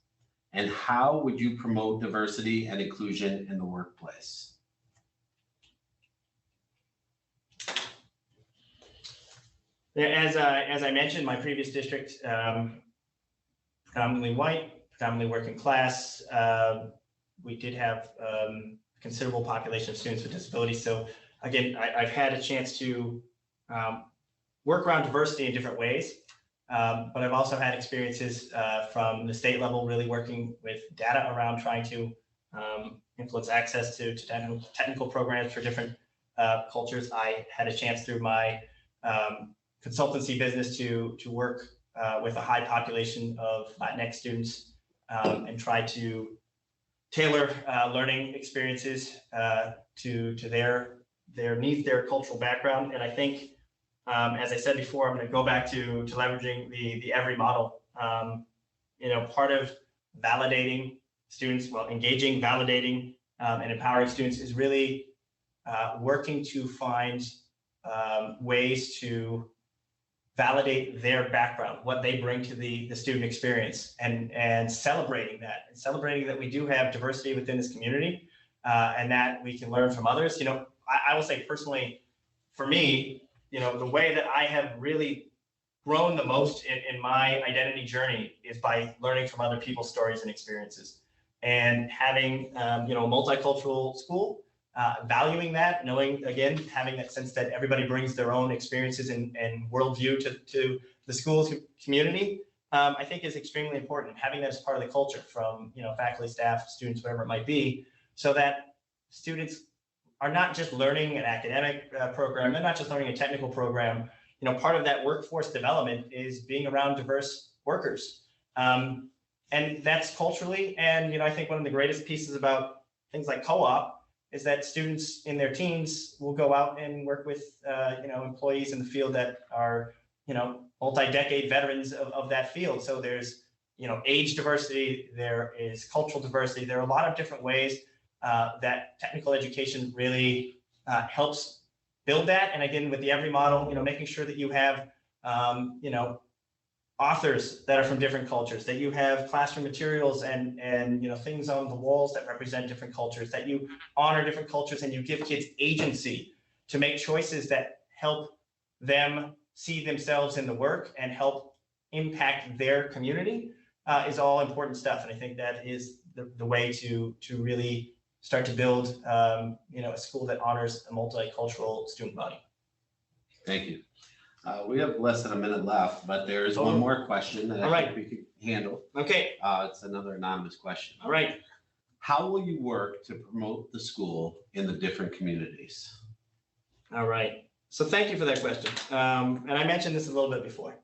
And how would you promote diversity and inclusion in the workplace? As I mentioned, my previous district, predominantly white, predominantly working class. We did have considerable population of students with disabilities. So again, I've had a chance to work around diversity in different ways, but I've also had experiences from the state level, really working with data around trying to influence access to technical programs for different cultures. I had a chance through my consultancy business to work with a high population of Latinx students and try to tailor learning experiences to their needs, their cultural background. And I think, as I said before, I'm going to go back to leveraging the EVERY model. Part of validating students, engaging, validating, and empowering students is really working to find ways to validate their background, what they bring to the student experience, and celebrating that we do have diversity within this community, and that we can learn from others. I will say personally, for me, the way that I have really grown the most in my identity journey is by learning from other people's stories and experiences, and having a multicultural school, valuing that, knowing, again, having that sense that everybody brings their own experiences and worldview to the school community, I think is extremely important. Having that as part of the culture from faculty, staff, students, whatever it might be, so that students are not just learning an academic program, they're not just learning a technical program. Part of that workforce development is being around diverse workers. And that's culturally, and I think one of the greatest pieces about things like co-op is that students in their teens will go out and work with employees in the field that are multi-decade veterans of that field. So there's age diversity, there is cultural diversity, there are a lot of different ways that technical education really helps build that. And again, with the EVERY model, making sure that you have authors that are from different cultures, that you have classroom materials and things on the walls that represent different cultures, that you honor different cultures, and you give kids agency to make choices that help them see themselves in the work and help impact their community, is all important stuff. And I think that is the way to really start to build a school that honors a multicultural student body. Thank you. We have less than a minute left, but there is one more question that I think we can handle. Okay. It's another anonymous question. All right. How will you work to promote the school in the different communities? All right. So thank you for that question. And I mentioned this a little bit before.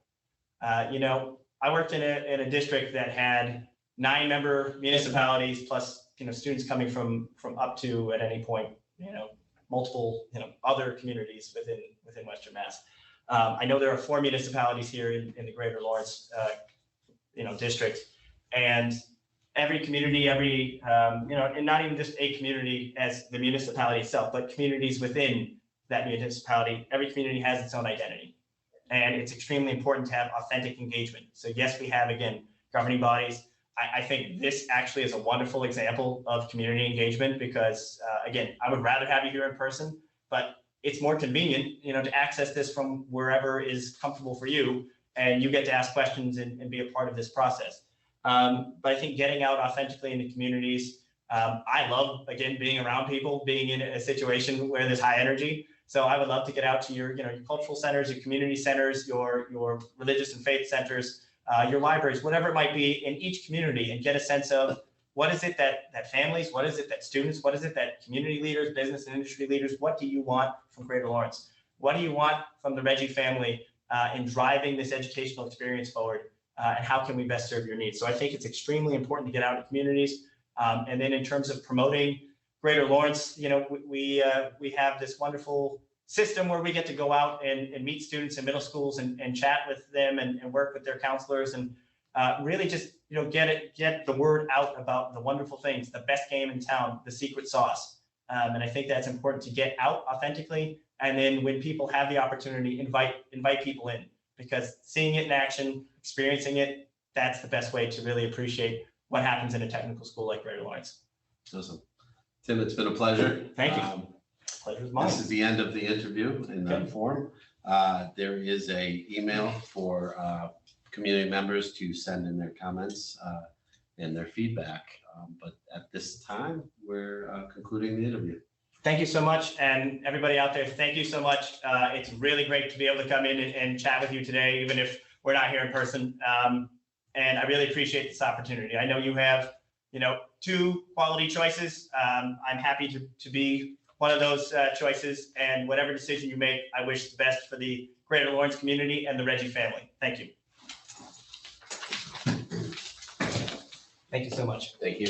I worked in a district that had 9-member municipalities plus students coming from up to, at any point, multiple other communities within Western Mass. I know there are 4 municipalities here in the Greater Lawrence district, And every community, and not even just a community as the municipality itself, but communities within that municipality, every community has its own identity. And it's extremely important to have authentic engagement. So yes, we have, again, governing bodies. I think this actually is a wonderful example of community engagement because, again, I would rather have you here in person, but it's more convenient, to access this from wherever is comfortable for you, and you get to ask questions and be a part of this process. But I think getting out authentically in the communities, I love, again, being around people, being in a situation where there's high energy. So I would love to get out to your cultural centers, your community centers, your religious and faith centers, your libraries, whatever it might be in each community, and get a sense of what is it that families, what is it that students, what is it that community leaders, business and industry leaders, what do you want from Greater Lawrence? What do you want from the Reggie family in driving this educational experience forward? And how can we best serve your needs? So I think it's extremely important to get out in communities. And then in terms of promoting Greater Lawrence, we have this wonderful system where we get to go out and meet students in middle schools and chat with them and work with their counselors and really just get the word out about the wonderful things, the best game in town, the secret sauce. And I think that's important to get out authentically. And then when people have the opportunity, invite people in, because seeing it in action, experiencing it, that's the best way to really appreciate what happens in a technical school like Greater Lawrence. Awesome. Tim, it's been a pleasure. Thank you. Pleasure's mine. This is the end of the interview in the form. There is a email for community members to send in their comments and their feedback. But at this time, we're concluding the interview. Thank you so much. And everybody out there, thank you so much. It's really great to be able to come in and chat with you today, even if we're not here in person. And I really appreciate this opportunity. I know you have, 2 quality choices. I'm happy to be one of those choices, and whatever decision you make, I wish the best for the Greater Lawrence community and the Reggie family. Thank you. Thank you so much. Thank you.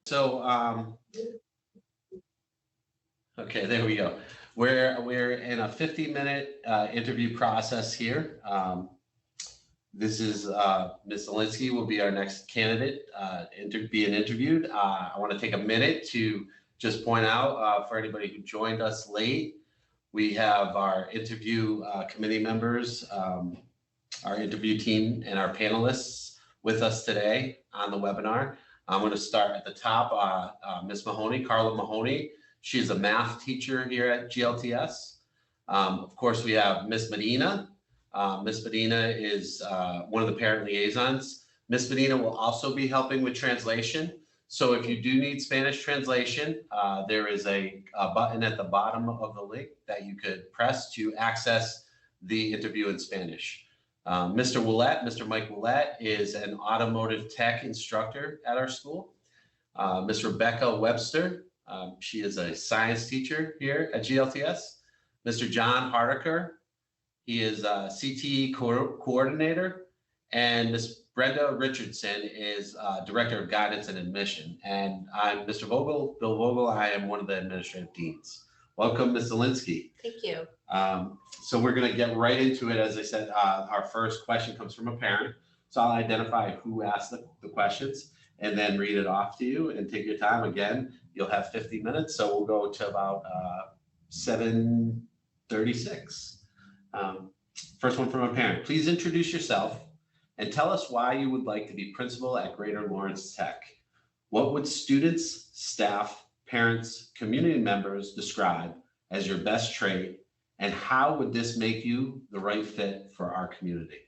So, okay, there we go. We're in a 50-minute interview process here. This is Ms. Zielinski will be our next candidate being interviewed. I want to take a minute to just point out for anybody who joined us late, we have our interview committee members, our interview team, and our panelists with us today on the webinar. I'm going to start at the top. Ms. Mahoney, Carla Mahoney. She's a math teacher here at GLTS. Of course, we have Ms. Medina. Ms. Medina is one of the parent liaisons. Ms. Medina will also be helping with translation. So if you do need Spanish translation, there is a button at the bottom of the link that you could press to access the interview in Spanish. Mr. Willett, Mr. Mike Willett, is an automotive tech instructor at our school. Ms. Rebecca Webster, she is a science teacher here at GLTS. Mr. John Hardiker, he is a CTE coordinator, and Ms. Brenda Richardson is Director of Guidance and Admission. And I'm Mr. Vogel, Bill Vogel. I am one of the administrative deans. Welcome, Ms. Zielinski. Thank you. So we're going to get right into it. As I said, our first question comes from a parent. So I'll identify who asked the questions and then read it off to you and take your time. Again, you'll have 50 minutes. So we'll go to about 7:36. First one from a parent. Please introduce yourself and tell us why you would like to be principal at Greater Lawrence Tech. What would students, staff, parents, community members describe as your best trait, and how would this make you the right fit for our community?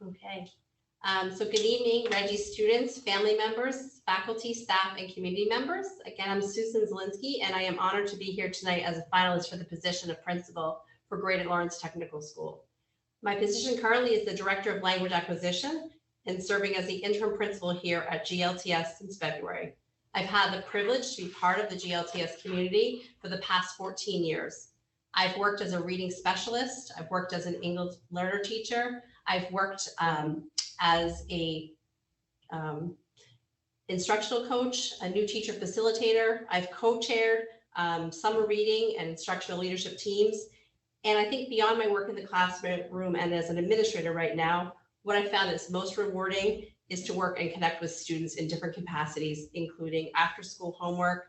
Okay. So good evening, Reggie students, family members, faculty, staff, and community members. Again, I'm Susan Zielinski, and I am honored to be here tonight as a finalist for the position of principal for Greater Lawrence Technical School. My position currently is the Director of Language Acquisition and serving as the interim principal here at GLTS since February. I've had the privilege to be part of the GLTS community for the past 14 years. I've worked as a reading specialist. I've worked as an English learner teacher. I've worked as a instructional coach, a new teacher facilitator. I've co-chaired summer reading and instructional leadership teams. And I think beyond my work in the classroom and as an administrator right now, what I found is most rewarding is to work and connect with students in different capacities, including after-school homework,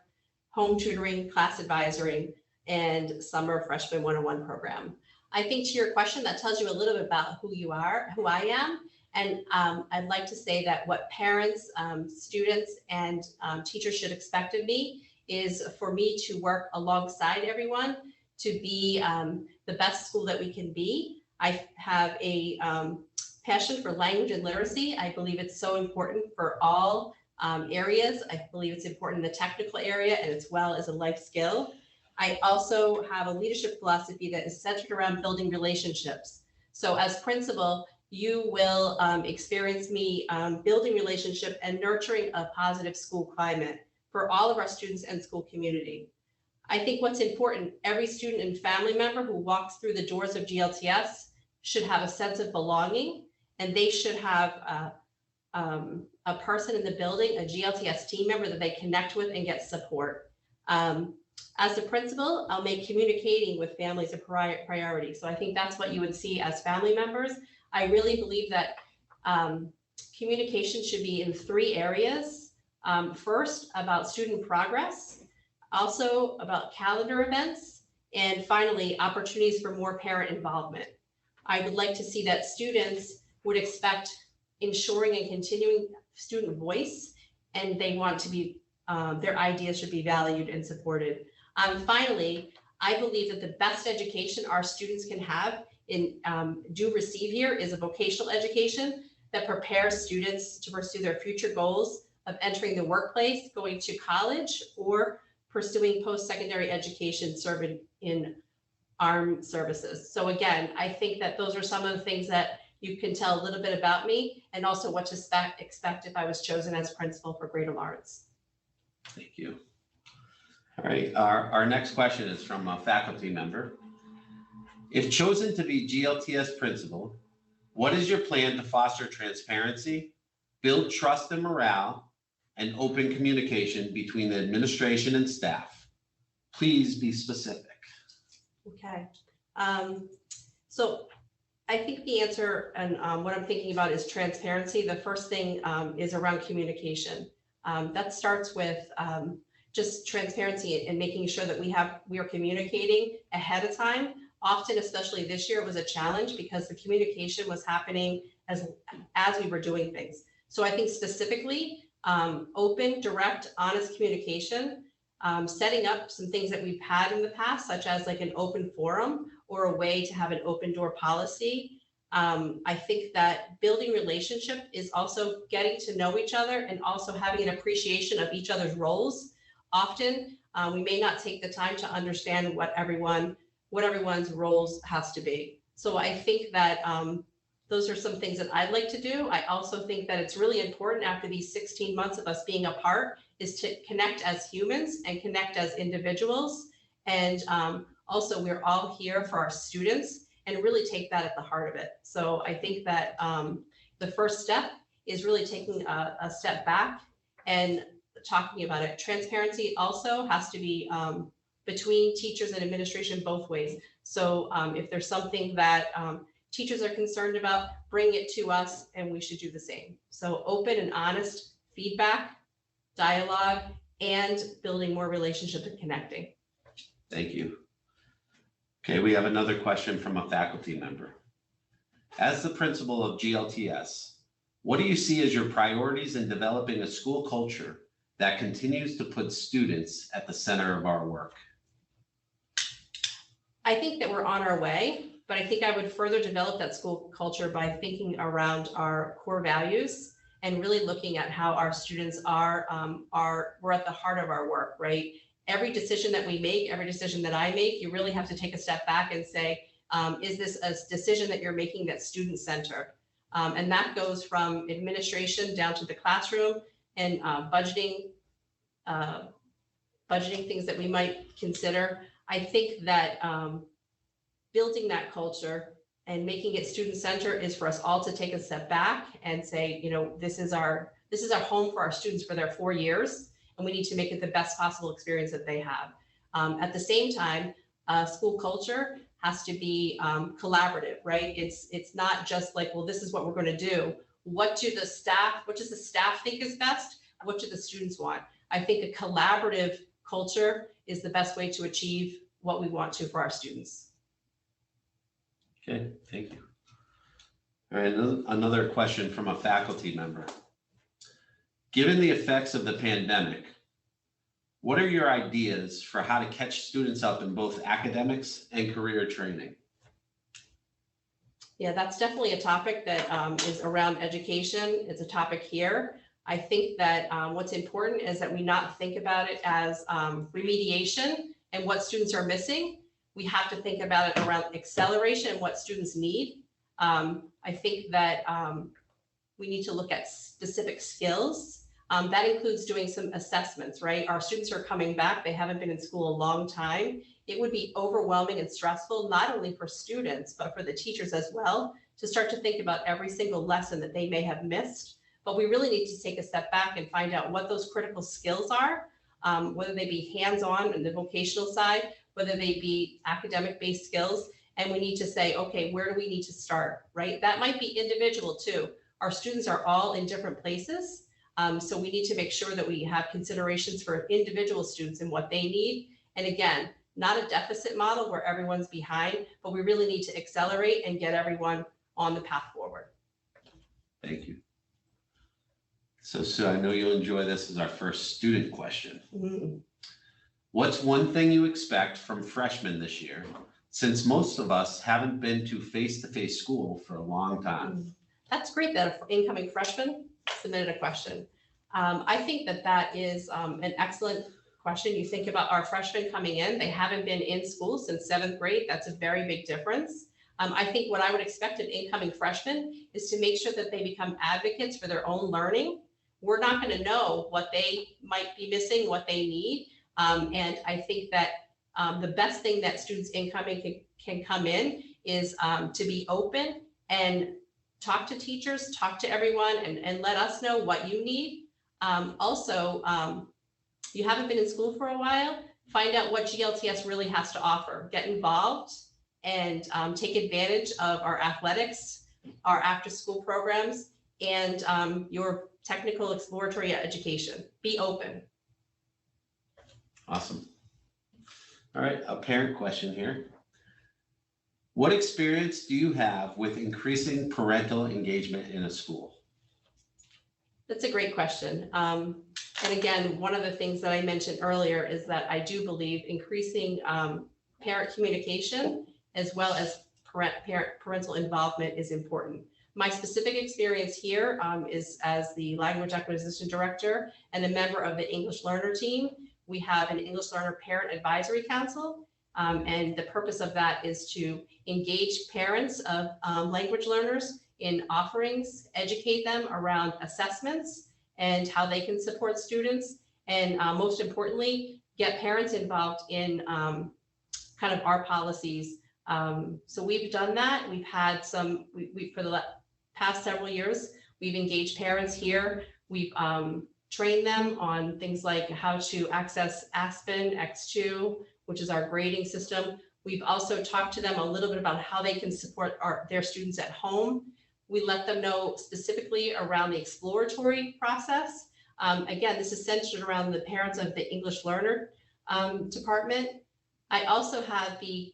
home tutoring, class advisory, and summer freshman 101 program. I think to your question, that tells you a little bit about who you are, who I am. And I'd like to say that what parents, students, and teachers should expect of me is for me to work alongside everyone to be the best school that we can be. I have a passion for language and literacy. I believe it's so important for all areas. I believe it's important in the technical area and as well as a life skill. I also have a leadership philosophy that is centered around building relationships. So as principal, you will experience me building relationship and nurturing a positive school climate for all of our students and school community. I think what's important, every student and family member who walks through the doors of GLTS should have a sense of belonging, and they should have a person in the building, a GLTS team member that they connect with and get support. As a principal, I'll make communicating with families a priority. So I think that's what you would see as family members. I really believe that communication should be in 3 areas. First, about student progress, also about calendar events, and finally, opportunities for more parent involvement. I would like to see that students would expect ensuring and continuing student voice, and they want to be, their ideas should be valued and supported. Finally, I believe that the best education our students can have do receive here is a vocational education that prepares students to pursue their future goals of entering the workplace, going to college, or pursuing post-secondary education serving in armed services. So again, I think that those are some of the things that you can tell a little bit about me and also what to expect if I was chosen as principal for Greater Lawrence. Thank you. All right, our next question is from a faculty member. If chosen to be GLTS principal, what is your plan to foster transparency, build trust and morale, and open communication between the administration and staff? Please be specific. Okay. So I think the answer and what I'm thinking about is transparency. The first thing is around communication. That starts with just transparency and making sure that we are communicating ahead of time. Often, especially this year, it was a challenge because the communication was happening as we were doing things. So I think specifically open, direct, honest communication, setting up some things that we've had in the past, such as like an open forum or a way to have an open door policy. I think that building relationship is also getting to know each other and also having an appreciation of each other's roles. Often we may not take the time to understand what everyone's roles has to be. So I think that those are some things that I'd like to do. I also think that it's really important after these 16 months of us being apart is to connect as humans and connect as individuals. And also we're all here for our students and really take that at the heart of it. So I think that the first step is really taking a step back and talking about it. Transparency also has to be between teachers and administration both ways. So if there's something that teachers are concerned about, bring it to us and we should do the same. So open and honest feedback, dialogue, and building more relationship and connecting. Thank you. Okay, we have another question from a faculty member. As the principal of GLTS, what do you see as your priorities in developing a school culture that continues to put students at the center of our work? I think that we're on our way, but I think I would further develop that school culture by thinking around our core values and really looking at how our students we're at the heart of our work, right? Every decision that we make, every decision that I make, you really have to take a step back and say, is this a decision that you're making that's student-centered? And that goes from administration down to the classroom and budgeting things that we might consider. I think that building that culture and making it student-centered is for us all to take a step back and say, you know, this is our home for our students for their 4 years, and we need to make it the best possible experience that they have. At the same time, school culture has to be collaborative, right? It's not just like, well, this is what we're going to do. What does the staff think is best? What do the students want? I think a collaborative culture is the best way to achieve what we want to for our students. Okay, thank you. All right, another question from a faculty member. Given the effects of the pandemic, what are your ideas for how to catch students up in both academics and career training? Yeah, that's definitely a topic that is around education. It's a topic here. I think that what's important is that we not think about it as remediation and what students are missing. We have to think about it around acceleration and what students need. I think that we need to look at specific skills. That includes doing some assessments, right? Our students are coming back. They haven't been in school a long time. It would be overwhelming and stressful, not only for students, but for the teachers as well, to start to think about every single lesson that they may have missed. But we really need to take a step back and find out what those critical skills are, whether they be hands-on in the vocational side, whether they be academic-based skills. And we need to say, okay, where do we need to start, right? That might be individual too. Our students are all in different places. So we need to make sure that we have considerations for individual students and what they need. And again, not a deficit model where everyone's behind, but we really need to accelerate and get everyone on the path forward. Thank you. So Sue, I know you'll enjoy this as our first student question. Mm-hmm. What's one thing you expect from freshmen this year, since most of us haven't been to face-to-face school for a long time? That's great that an incoming freshman submitted a question. I think that that is an excellent question. You think about our freshmen coming in, they haven't been in school since 7th grade. That's a very big difference. I think what I would expect of incoming freshmen is to make sure that they become advocates for their own learning. We're not going to know what they might be missing, what they need. And I think that the best thing that students incoming can come in is to be open and talk to teachers, talk to everyone, and let us know what you need. Also, you haven't been in school for a while, find out what GLTS really has to offer. Get involved and take advantage of our athletics, our after-school programs, and your technical exploratory education. Be open. Awesome. All right, a parent question here. What experience do you have with increasing parental engagement in a school? That's a great question. And again, one of the things that I mentioned earlier is that I do believe increasing parent communication as well as parental involvement is important. My specific experience here is as the language acquisition director and a member of the English learner team. We have an English learner parent advisory council. And the purpose of that is to engage parents of language learners in offerings, educate them around assessments and how they can support students. And most importantly, get parents involved in kind of our policies. So we've done that. We've had some, for the past several years, we've engaged parents here. We've trained them on things like how to access Aspen X2, which is our grading system. We've also talked to them a little bit about how they can support their students at home. We let them know specifically around the exploratory process. Again, this is centered around the parents of the English learner department. I also had the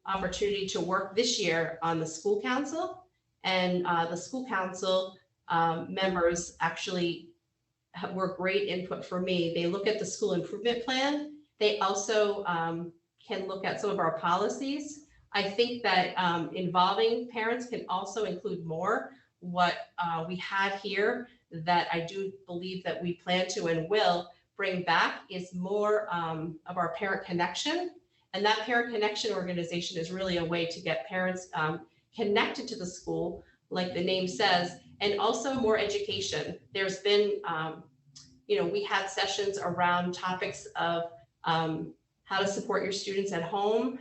opportunity to work this year on the school council, and the school council members actually were great input for me. They look at the school improvement plan. They also can look at some of our policies. I think that involving parents can also include more. What we had here that I do believe that we plan to and will bring back is more of our parent connection. And that parent connection organization is really a way to get parents connected to the school, like the name says, and also more education. There's been, we had sessions around topics of how to support your students at home,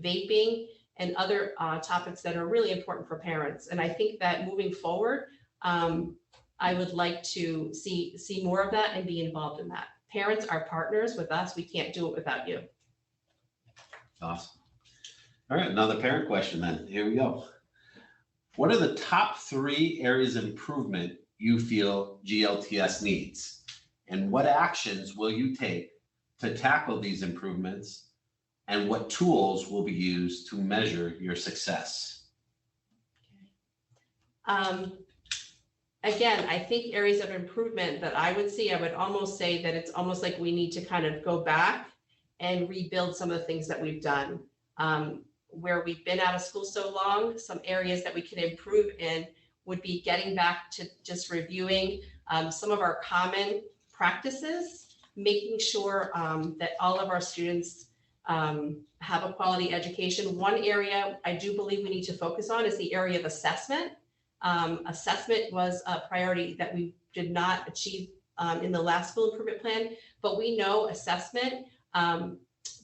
vaping, and other topics that are really important for parents. And I think that moving forward, I would like to see more of that and be involved in that. Parents are partners with us. We can't do it without you. Awesome. All right, another parent question then. Here we go. What are the top 3 areas of improvement you feel GLTS needs? And what actions will you take to tackle these improvements? And what tools will be used to measure your success? Again, I think areas of improvement that I would see, I would almost say that it's almost like we need to kind of go back and rebuild some of the things that we've done. Where we've been out of school so long, some areas that we can improve in would be getting back to just reviewing some of our common practices, making sure that all of our students have a quality education. One area I do believe we need to focus on is the area of assessment. Assessment was a priority that we did not achieve in the last school improvement plan, but we know assessment,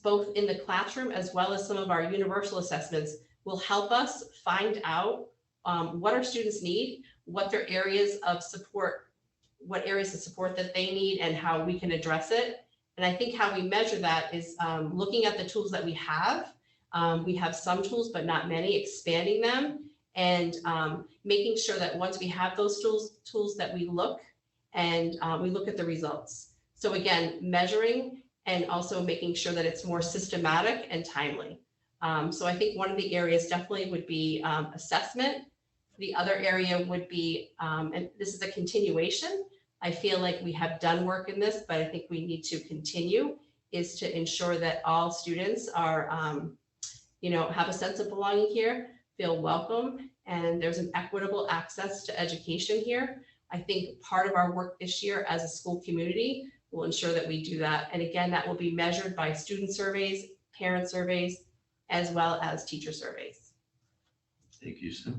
both in the classroom as well as some of our universal assessments, will help us find out what our students need, what their areas of support, what areas of support that they need, and how we can address it. And I think how we measure that is looking at the tools that we have. We have some tools, but not many, expanding them, and making sure that once we have those tools that we look and we look at the results. So again, measuring and also making sure that it's more systematic and timely. So I think one of the areas definitely would be assessment. The other area would be, and this is a continuation, I feel like we have done work in this, but I think we need to continue, is to ensure that all students are, have a sense of belonging here, feel welcome, and there's an equitable access to education here. I think part of our work this year as a school community will ensure that we do that. And again, that will be measured by student surveys, parent surveys, as well as teacher surveys. Thank you, Sue.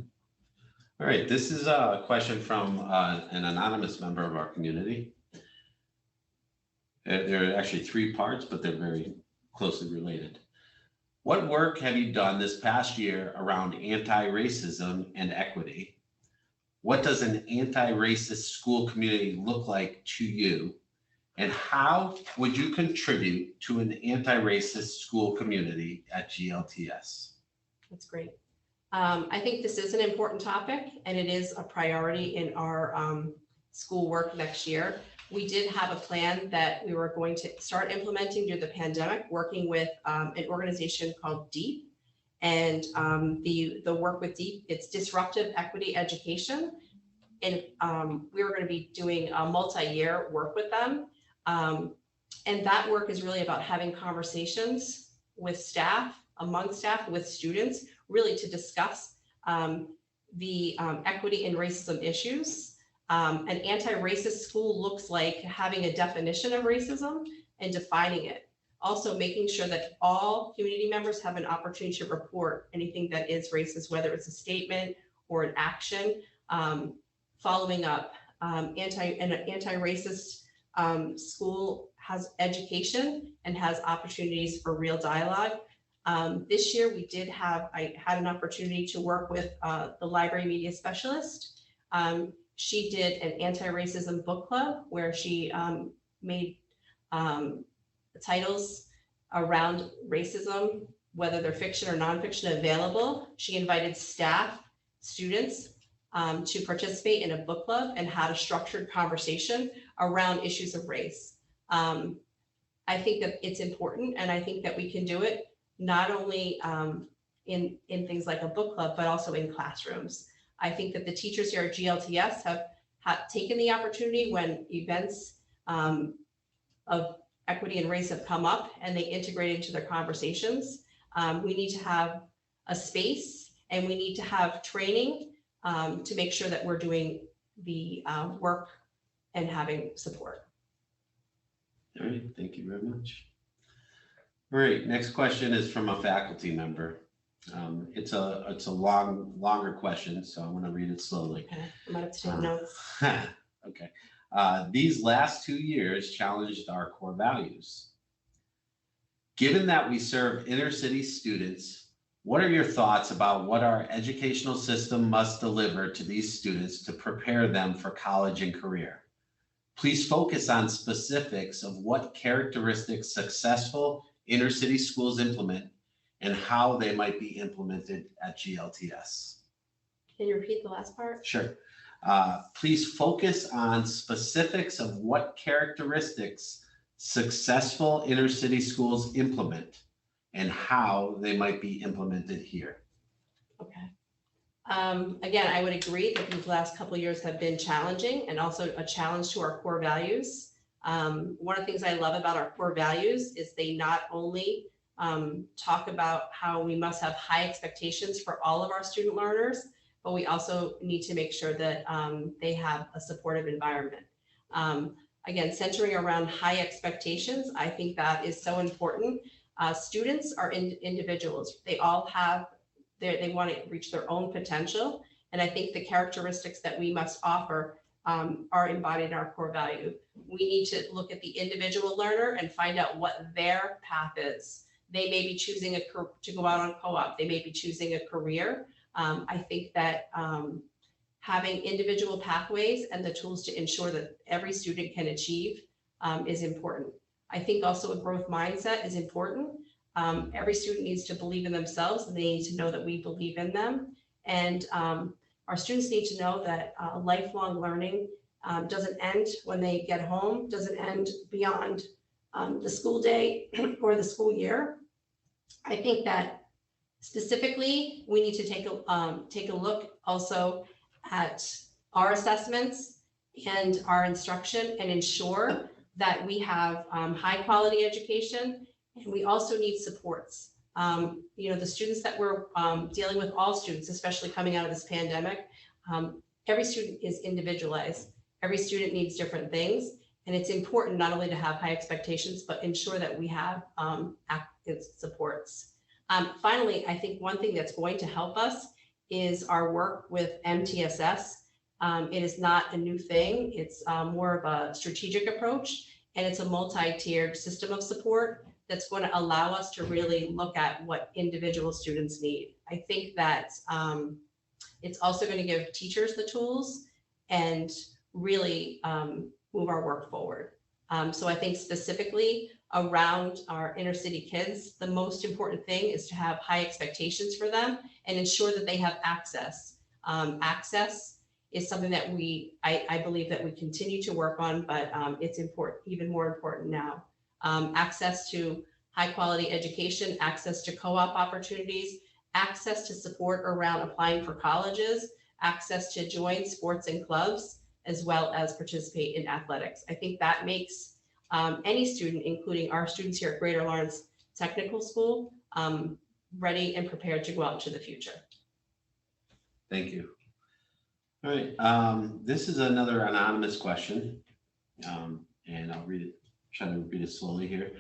All right, this is a question from an anonymous member of our community. There are actually 3 parts, but they're very closely related. What work have you done this past year around anti-racism and equity? What does an anti-racist school community look like to you? And how would you contribute to an anti-racist school community at GLTS? That's great. I think this is an important topic, and it is a priority in our school work next year. We did have a plan that we were going to start implementing during the pandemic, working with an organization called DEEP. And the work with DEEP, it's Disruptive Equity Education. And we were going to be doing a multi-year work with them. And that work is really about having conversations with staff, among staff, with students, really to discuss the equity and racism issues. An anti-racist school looks like having a definition of racism and defining it. Also making sure that all community members have an opportunity to report anything that is racist, whether it's a statement or an action. Following up, an anti-racist school has education and has opportunities for real dialogue. This year I had an opportunity to work with the library media specialist. She did an anti-racism book club where she made titles around racism, whether they're fiction or nonfiction, available. She invited staff, students to participate in a book club and had a structured conversation around issues of race. I think that it's important, and I think that we can do it not only in things like a book club, but also in classrooms. I think that the teachers here at GLTS have taken the opportunity when events of equity and race have come up, and they integrate into their conversations. We need to have a space, and we need to have training to make sure that we're doing the work and having support. All right, thank you very much. All right, next question is from a faculty member. It's a longer question, so I'm going to read it slowly. Okay, I might have to take notes. Okay. These last 2 years challenged our core values. Given that we serve inner city students, what are your thoughts about what our educational system must deliver to these students to prepare them for college and career? Please focus on specifics of what characteristics successful inner city schools implement and how they might be implemented at GLTS. Can you repeat the last part? Sure. Please focus on specifics of what characteristics successful inner city schools implement and how they might be implemented here. Okay. Again, I would agree that these last couple of years have been challenging and also a challenge to our core values. One of the things I love about our core values is they not only talk about how we must have high expectations for all of our student learners, but we also need to make sure that they have a supportive environment. Again, centering around high expectations, I think that is so important. Students are individuals. They all have they want to reach their own potential. And I think the characteristics that we must offer are embodied in our core value. We need to look at the individual learner and find out what their path is. They may be choosing to go out on co-op. They may be choosing a career. I think that having individual pathways and the tools to ensure that every student can achieve is important. I think also a growth mindset is important. Every student needs to believe in themselves and they need to know that we believe in them. And our students need to know that lifelong learning doesn't end when they get home, doesn't end beyond the school day or the school year. I think that specifically, we need to take a look also at our assessments and our instruction and ensure that we have high quality education. And we also need supports. The students that we're dealing with, all students, especially coming out of this pandemic, every student is individualized. Every student needs different things. And it's important not only to have high expectations, but ensure that we have active supports. Finally, I think one thing that's going to help us is our work with MTSS. It is not a new thing. It's more of a strategic approach, and it's a multi-tiered system of support that's going to allow us to really look at what individual students need. I think that it's also going to give teachers the tools and really move our work forward. So I think specifically around our inner city kids, the most important thing is to have high expectations for them and ensure that they have access. Access is something that I believe that we continue to work on, but it's important, even more important now. Access to high quality education, access to co-op opportunities, access to support around applying for colleges, access to join sports and clubs, as well as participate in athletics. I think that makes any student, including our students here at Greater Lawrence Technical School, ready and prepared to go out into the future. Thank you. All right, this is another anonymous question, and I'll read it, try to read it slowly here.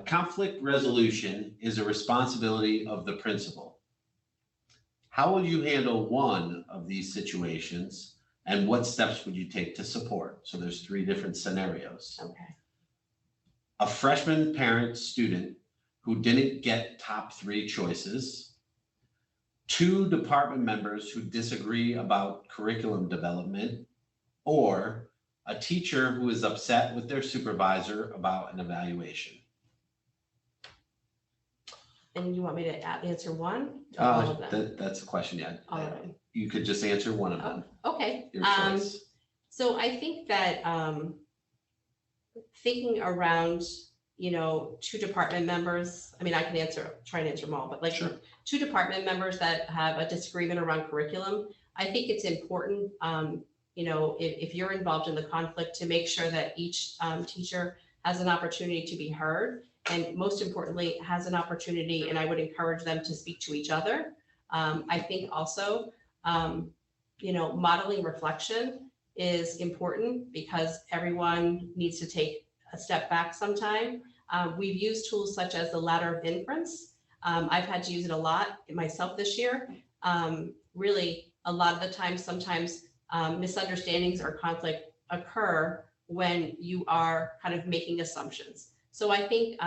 Conflict resolution is a responsibility of the principal. How will you handle one of these situations, and what steps would you take to support? So there's 3 different scenarios. Okay. A freshman parent student who didn't get top 3 choices, 2 department members who disagree about curriculum development, or a teacher who is upset with their supervisor about an evaluation. And you want me to answer one? Or all of them? That's a question, yeah. All of them. You could just answer one of them, Okay. your choice. So I think that thinking around, 2 department members, I mean, I can try and answer them all, but like Sure. 2 department members that have a disagreement around curriculum, I think it's important, if you're involved in the conflict, to make sure that each teacher has an opportunity to be heard, and most importantly, has an opportunity, and I would encourage them to speak to each other. I think also, modeling reflection is important because everyone needs to take a step back sometime. We've used tools such as the ladder of inference. I've had to use it a lot myself this year. Really, a lot of the time, sometimes misunderstandings or conflict occur when you are kind of making assumptions. So I think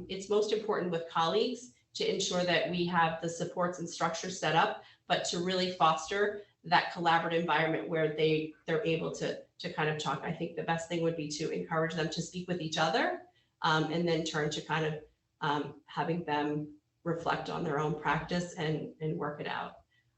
it's most important with colleagues to ensure that we have the supports and structures set up, but to really foster that collaborative environment where they're able to kind of talk. I think the best thing would be to encourage them to speak with each other, and then turn to kind of having them reflect on their own practice and work it out.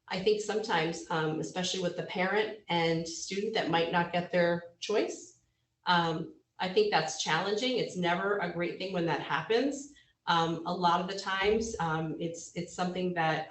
I think sometimes, especially with the parent and student that might not get their choice, I think that's challenging. It's never a great thing when that happens. A lot of the times, it's something that,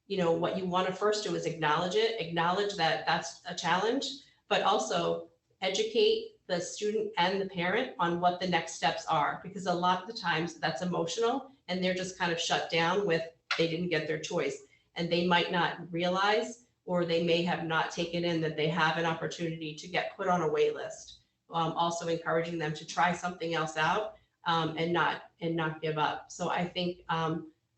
what you want to first do is acknowledge that that's a challenge, but also educate the student and the parent on what the next steps are, because a lot of the times that's emotional and they're just kind of shut down with they didn't get their choice, and they might not realize, or they may have not taken in that they have an opportunity to get put on a wait list. Also encouraging them to try something else out, and not give up. So I think,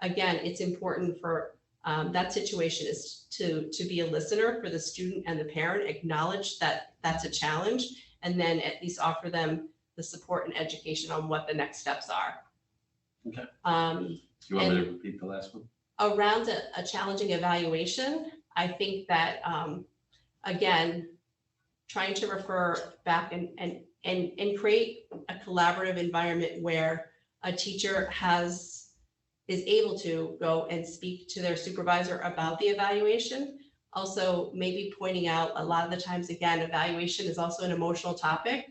again, it's important for that situation is to be a listener for the student and the parent, acknowledge that that's a challenge, and then at least offer them the support and education on what the next steps are. Okay. Do you want me to repeat the last one? Around a challenging evaluation, I think that, again, trying to refer back and create a collaborative environment where a teacher is able to go and speak to their supervisor about the evaluation. Also, maybe pointing out a lot of the times, again, evaluation is also an emotional topic.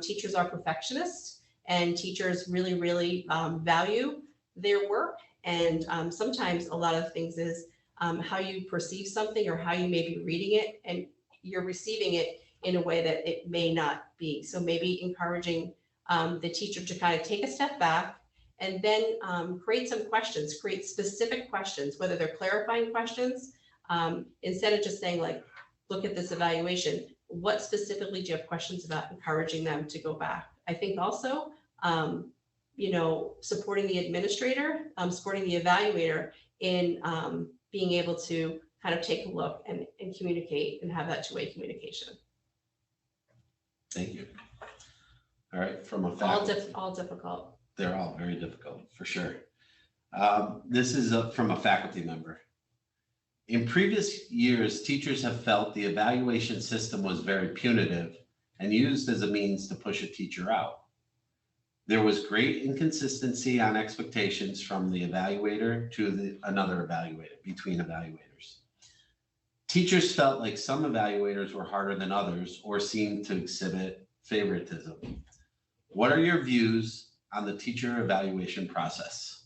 Teachers are perfectionists, and teachers really, really value their work. And sometimes a lot of things is how you perceive something or how you may be reading it, and you're receiving it in a way that it may not be. So maybe encouraging the teacher to kind of take a step back and then create some questions, create specific questions, whether they're clarifying questions, instead of just saying like, look at this evaluation, what specifically do you have questions about, encouraging them to go back. I think also, supporting the administrator, supporting the evaluator in being able to kind of take a look and communicate and have that two-way communication. Thank you. All right, from a faculty. All difficult. They're all very difficult, for sure. This is from a faculty member. In previous years, teachers have felt the evaluation system was very punitive and used as a means to push a teacher out. There was great inconsistency on expectations from the evaluator to another evaluator, between evaluators. Teachers felt like some evaluators were harder than others or seemed to exhibit favoritism. What are your views on the teacher evaluation process?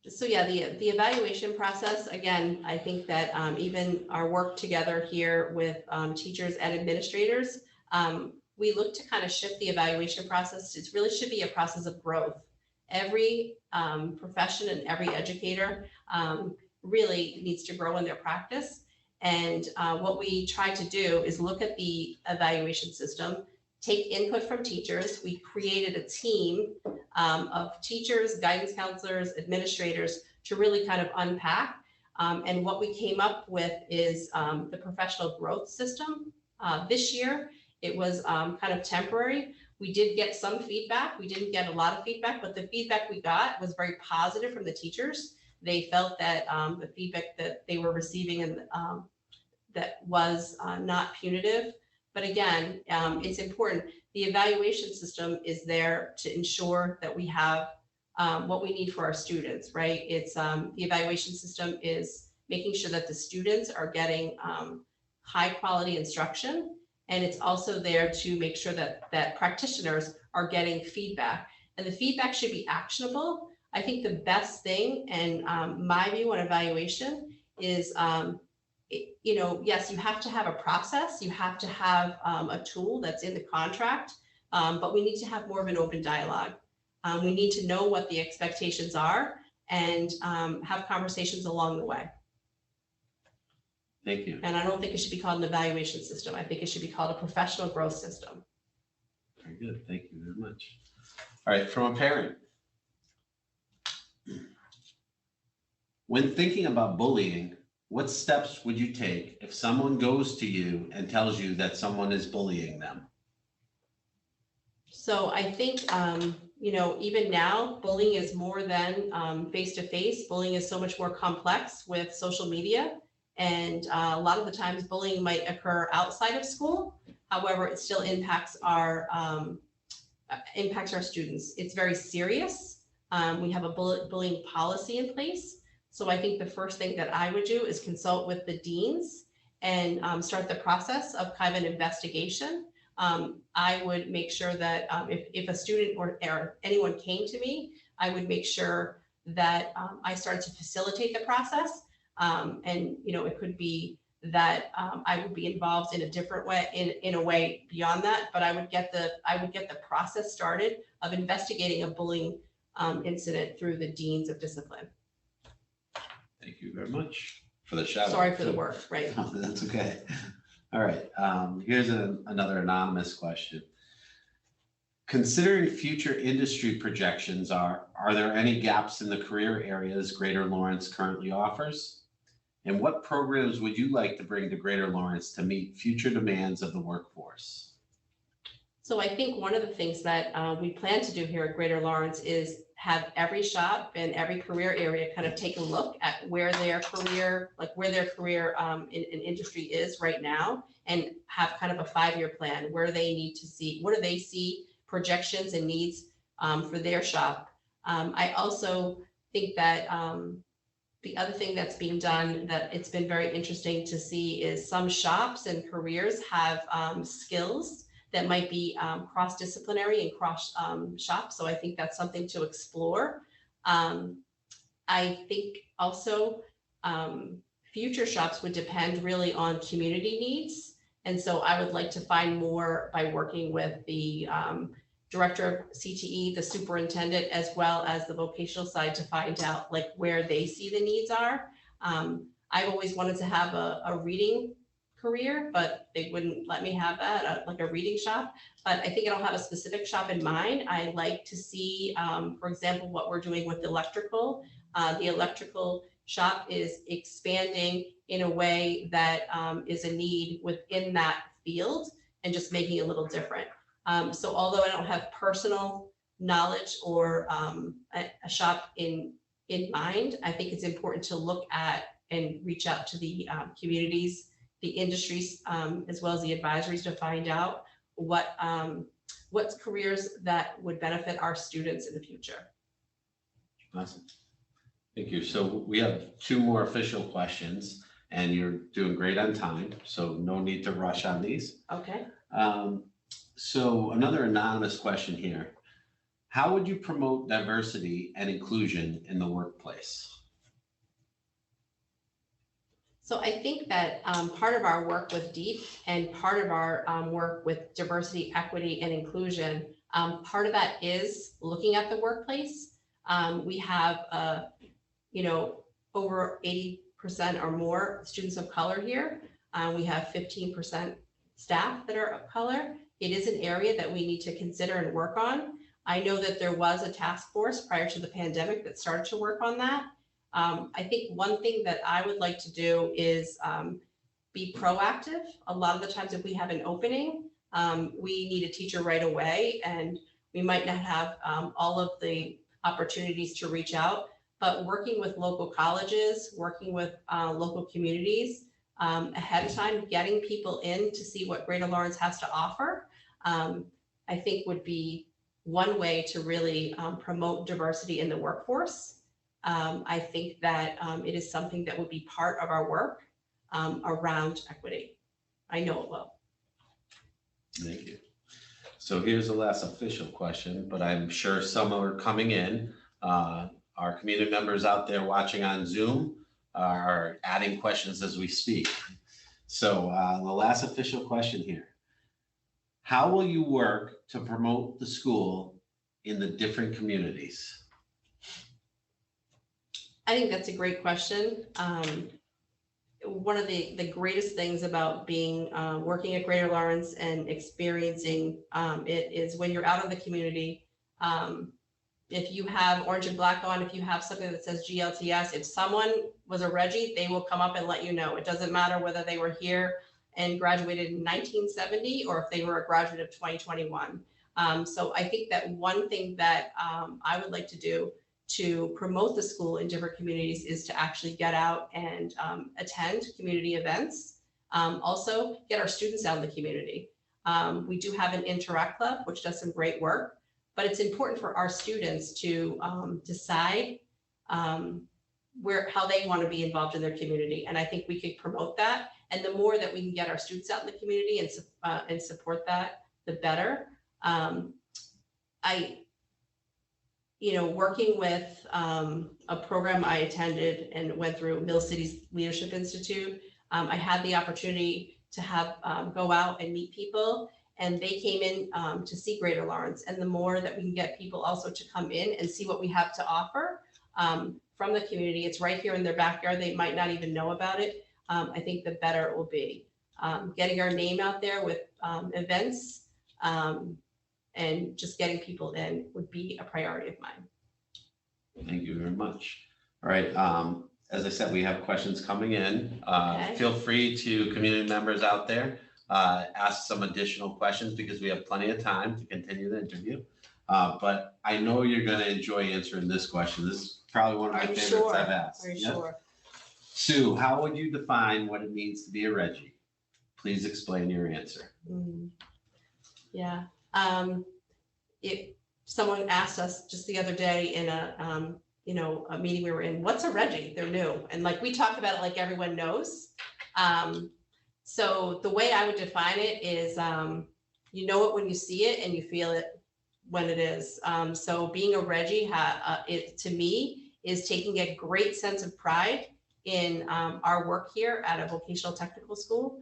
So yeah, the evaluation process, again, I think that even our work together here with teachers and administrators, we look to kind of shift the evaluation process. It really should be a process of growth. Every profession and every educator really needs to grow in their practice. And what we try to do is look at the evaluation system, take input from teachers. We created a team of teachers, guidance counselors, administrators to really kind of unpack. And what we came up with is the professional growth system. This year, it was kind of temporary. We did get some feedback. We didn't get a lot of feedback, but the feedback we got was very positive from the teachers. They felt that the feedback that they were receiving and that was not punitive. But again, it's important. The evaluation system is there to ensure that we have what we need for our students, right? It's the evaluation system is making sure that the students are getting high quality instruction. And it's also there to make sure that practitioners are getting feedback, and the feedback should be actionable. I think the best thing, and my view on evaluation is, yes, you have to have a process, you have to have a tool that's in the contract, but we need to have more of an open dialogue. We need to know what the expectations are and have conversations along the way. Thank you. And I don't think it should be called an evaluation system. I think it should be called a professional growth system. Very good. Thank you very much. All right, from a parent. When thinking about bullying, what steps would you take if someone goes to you and tells you that someone is bullying them? So I think, even now, bullying is more than face-to-face. Bullying is so much more complex with social media. And a lot of the times bullying might occur outside of school. However, it still impacts our students. It's very serious. We have a bullying policy in place. So I think the first thing that I would do is consult with the deans and start the process of kind of an investigation. I would make sure that if a student or anyone came to me, I would make sure that I started to facilitate the process. And, you know, it could be that I would be involved in a different way, in a way beyond that, but I would get the process started of investigating a bullying incident through the deans of discipline. Thank you very much for the shout out. Sorry for the word, right? No, that's okay. All right, here's another anonymous question. Considering future industry projections, are there any gaps in the career areas Greater Lawrence currently offers? And what programs would you like to bring to Greater Lawrence to meet future demands of the workforce? So I think one of the things that we plan to do here at Greater Lawrence is have every shop and every career area kind of take a look at where their career, in industry is right now, and have kind of a 5-year plan where they need to see, what do they see projections and needs for their shop. I also think that the other thing that's being done that it's been very interesting to see is some shops and careers have skills that might be cross-disciplinary and cross shops. So I think that's something to explore. I think also future shops would depend really on community needs. And so I would like to find more by working with the director of CTE, the superintendent, as well as the vocational side to find out like where they see the needs are. I've always wanted to have a reading career, but they wouldn't let me have that, like a reading shop. But I think I don't have a specific shop in mind. I like to see, for example, what we're doing with electrical. The electrical shop is expanding in a way that is a need within that field and just making it a little different. So although I don't have personal knowledge or a shop in mind, I think it's important to look at and reach out to the communities, the industries, as well as the advisories to find out what's careers that would benefit our students in the future. Awesome. Thank you. So we have 2 more official questions and you're doing great on time, so no need to rush on these. Okay. So another anonymous question here. How would you promote diversity and inclusion in the workplace? So I think that part of our work with DEEP and part of our work with diversity, equity, and inclusion, part of that is looking at the workplace. We have, over 80% or more students of color here. We have 15% staff that are of color. It is an area that we need to consider and work on. I know that there was a task force prior to the pandemic that started to work on that. I think one thing that I would like to do is be proactive. A lot of the times if we have an opening, we need a teacher right away and we might not have all of the opportunities to reach out, but working with local colleges, working with local communities ahead of time, getting people in to see what Greater Lawrence has to offer, I think would be one way to really promote diversity in the workforce. I think that it is something that would be part of our work around equity. I know it will. Thank you. So here's the last official question, but I'm sure some are coming in. Our community members out there watching on Zoom are adding questions as we speak. So the last official question here. How will you work to promote the school in the different communities? I think that's a great question. One of the greatest things about being working at Greater Lawrence and experiencing it is when you're out in the community, if you have orange and black on, if you have something that says GLTS, if someone was a Reggie, they will come up and let you know. It doesn't matter whether they were here and graduated in 1970 or if they were a graduate of 2021. So I think that one thing that I would like to do to promote the school in different communities is to actually get out and attend community events. Also get our students out in the community. We do have an Interact Club, which does some great work, but it's important for our students to decide how they want to be involved in their community. And I think we could promote that. And the more that we can get our students out in the community and support that, the better. Working with a program I attended and went through, Mill Cities Leadership Institute, I had the opportunity to have go out and meet people, and they came in to see Greater Lawrence. And the more that we can get people also to come in and see what we have to offer from the community, it's right here in their backyard. They might not even know about it. I think the better it will be. Getting our name out there with events and just getting people in would be a priority of mine. Thank you very much. All right. As I said, we have questions coming in. Okay. Feel free to community members out there, ask some additional questions because we have plenty of time to continue the interview. But I know you're going to enjoy answering this question. This is probably one of my favorites sure? I've asked. Are you Yep. sure? Sue, how would you define what it means to be a Reggie? Please explain your answer. Yeah. Someone asked us just the other day in a meeting we were in, what's a Reggie? They're new. And like, we talk about it like everyone knows. So the way I would define it is, you know it when you see it and you feel it when it is. So being a Reggie, it to me is taking a great sense of pride in our work here at a vocational technical school.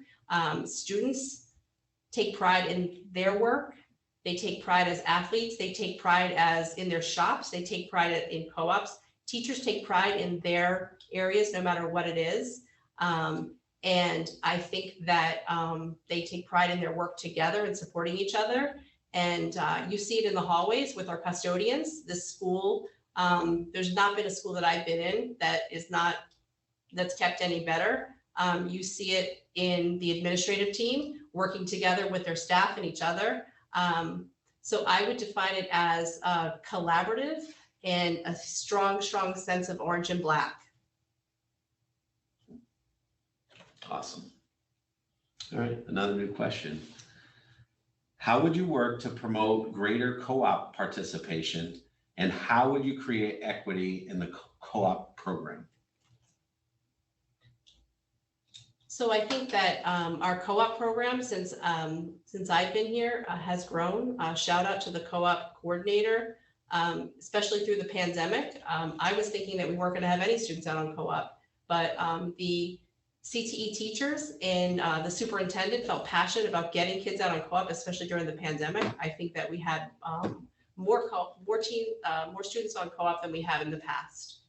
Students take pride in their work. They take pride as athletes. They take pride as in their shops. They take pride in co-ops. Teachers take pride in their areas, no matter what it is. And I think that they take pride in their work together and supporting each other. And you see it in the hallways with our custodians. This school, there's not been a school that I've been in that's kept any better. You see it in the administrative team working together with their staff and each other. So I would define it as collaborative and a strong, strong sense of orange and black. Awesome. All right, another new question. How would you work to promote greater co-op participation, and how would you create equity in the co-op program? So I think that our co-op program, since I've been here, has grown. Shout out to the co-op coordinator, especially through the pandemic. I was thinking that we weren't going to have any students out on co-op, but the CTE teachers and the superintendent felt passionate about getting kids out on co-op, especially during the pandemic. I think that we had more students on co-op than we have in the past.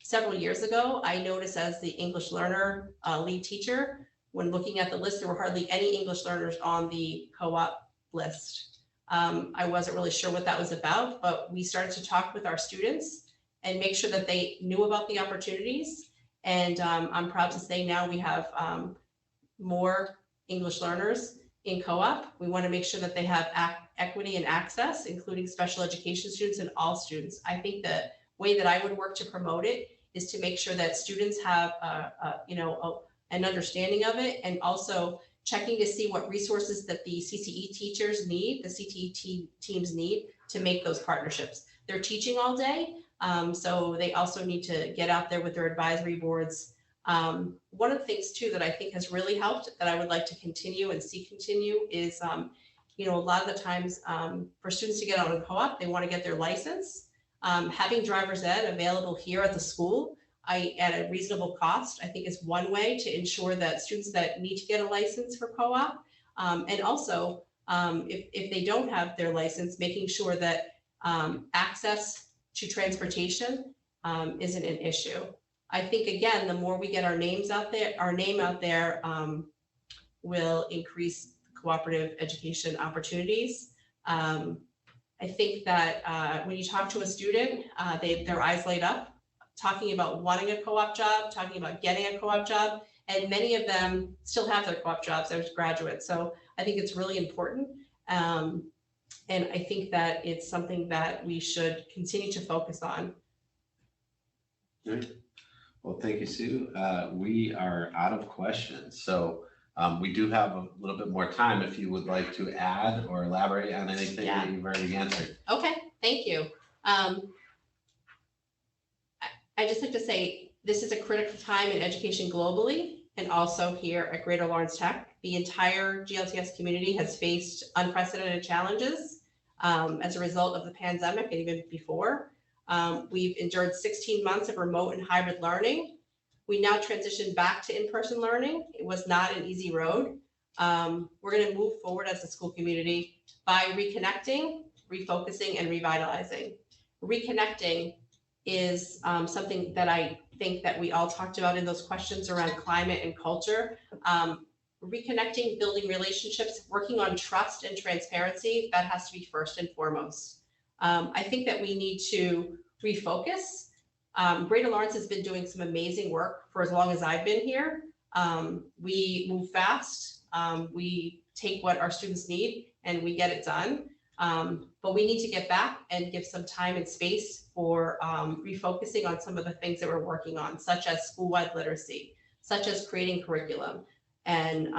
Several years ago, I noticed as the English learner lead teacher, when looking at the list, there were hardly any English learners on the co-op list. I wasn't really sure what that was about, but we started to talk with our students and make sure that they knew about the opportunities. And I'm proud to say now we have more English learners in co-op. We want to make sure that they have equity and access, including special education students and all students. I think the way that I would work to promote it is to make sure that students have an understanding of it, and also checking to see what resources that the CTE teachers need, the CTE teams need to make those partnerships. They're teaching all day, so they also need to get out there with their advisory boards. One of the things too that I think has really helped, that I would like to continue and see continue, is a lot of the times for students to get out on co-op, they want to get their license. Having driver's ed available here at the school at a reasonable cost, I think is one way to ensure that students that need to get a license for co-op, and also if they don't have their license, making sure that access to transportation isn't an issue. I think, again, the more we get our name out there will increase cooperative education opportunities. I think that when you talk to a student, their eyes light up, talking about wanting a co-op job, talking about getting a co-op job, and many of them still have their co-op jobs as graduates. So I think it's really important. And I think that it's something that we should continue to focus on. All right. Well, thank you, Sue. We are out of questions. So We do have a little bit more time if you would like to add or elaborate on anything Yeah. that you've already answered. Okay, thank you. I just like to say, this is a critical time in education globally and also here at Greater Lawrence Tech. The entire GLTS community has faced unprecedented challenges as a result of the pandemic and even before. We've endured 16 months of remote and hybrid learning. We now transition back to in-person learning. It was not an easy road. We're going to move forward as a school community by reconnecting, refocusing, and revitalizing. Reconnecting is something that I think that we all talked about in those questions around climate and culture. Reconnecting, building relationships, working on trust and transparency, that has to be first and foremost. I think that we need to refocus. Greater Lawrence has been doing some amazing work for as long as I've been here. We move fast, we take what our students need and we get it done. But we need to get back and give some time and space for refocusing on some of the things that we're working on, such as school-wide literacy, such as creating curriculum, and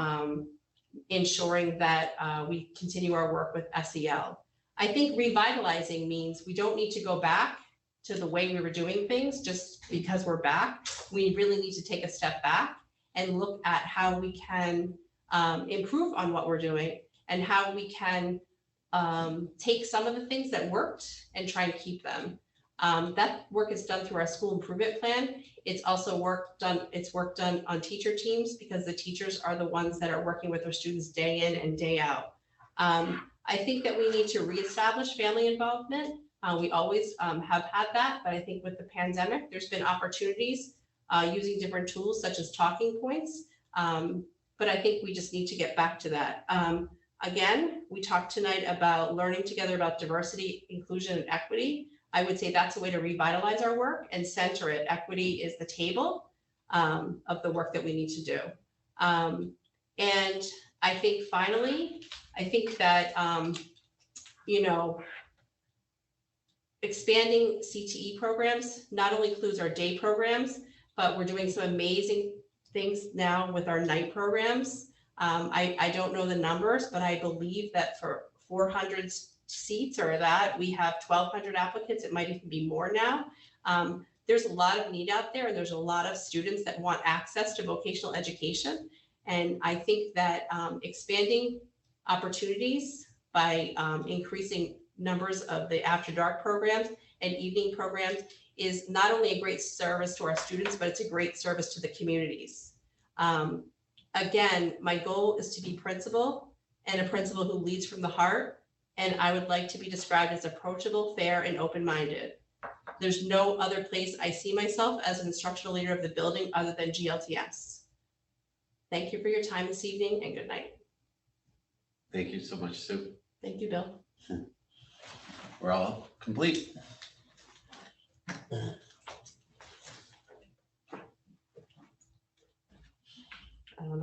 ensuring that we continue our work with SEL. I think revitalizing means we don't need to go back to the way we were doing things just because we're back. We really need to take a step back and look at how we can improve on what we're doing and how we can take some of the things that worked and try to keep them. That work is done through our school improvement plan. It's also work done on teacher teams because the teachers are the ones that are working with our students day in and day out. I think that we need to reestablish family involvement. We always have had that, but I think with the pandemic, there's been opportunities using different tools such as talking points. But I think we just need to get back to that. Again, we talked tonight about learning together about diversity, inclusion, and equity. I would say that's a way to revitalize our work and center it. Equity is the table of the work that we need to do. And I think finally, I think that, expanding CTE programs not only includes our day programs, but we're doing some amazing things now with our night programs. I don't know the numbers, but I believe that for 400 seats or that, we have 1,200 applicants. It might even be more now. There's a lot of need out there, and there's a lot of students that want access to vocational education. And I think that expanding opportunities by increasing numbers of the after dark programs and evening programs is not only a great service to our students, but it's a great service to the communities. Again, my goal is to be principal, and a principal who leads from the heart. And I would like to be described as approachable, fair, and open-minded. There's no other place I see myself as an instructional leader of the building other than GLTS. Thank you for your time this evening, and good night. Thank you so much, Sue. Thank you, Bill. We're all complete. I don't know.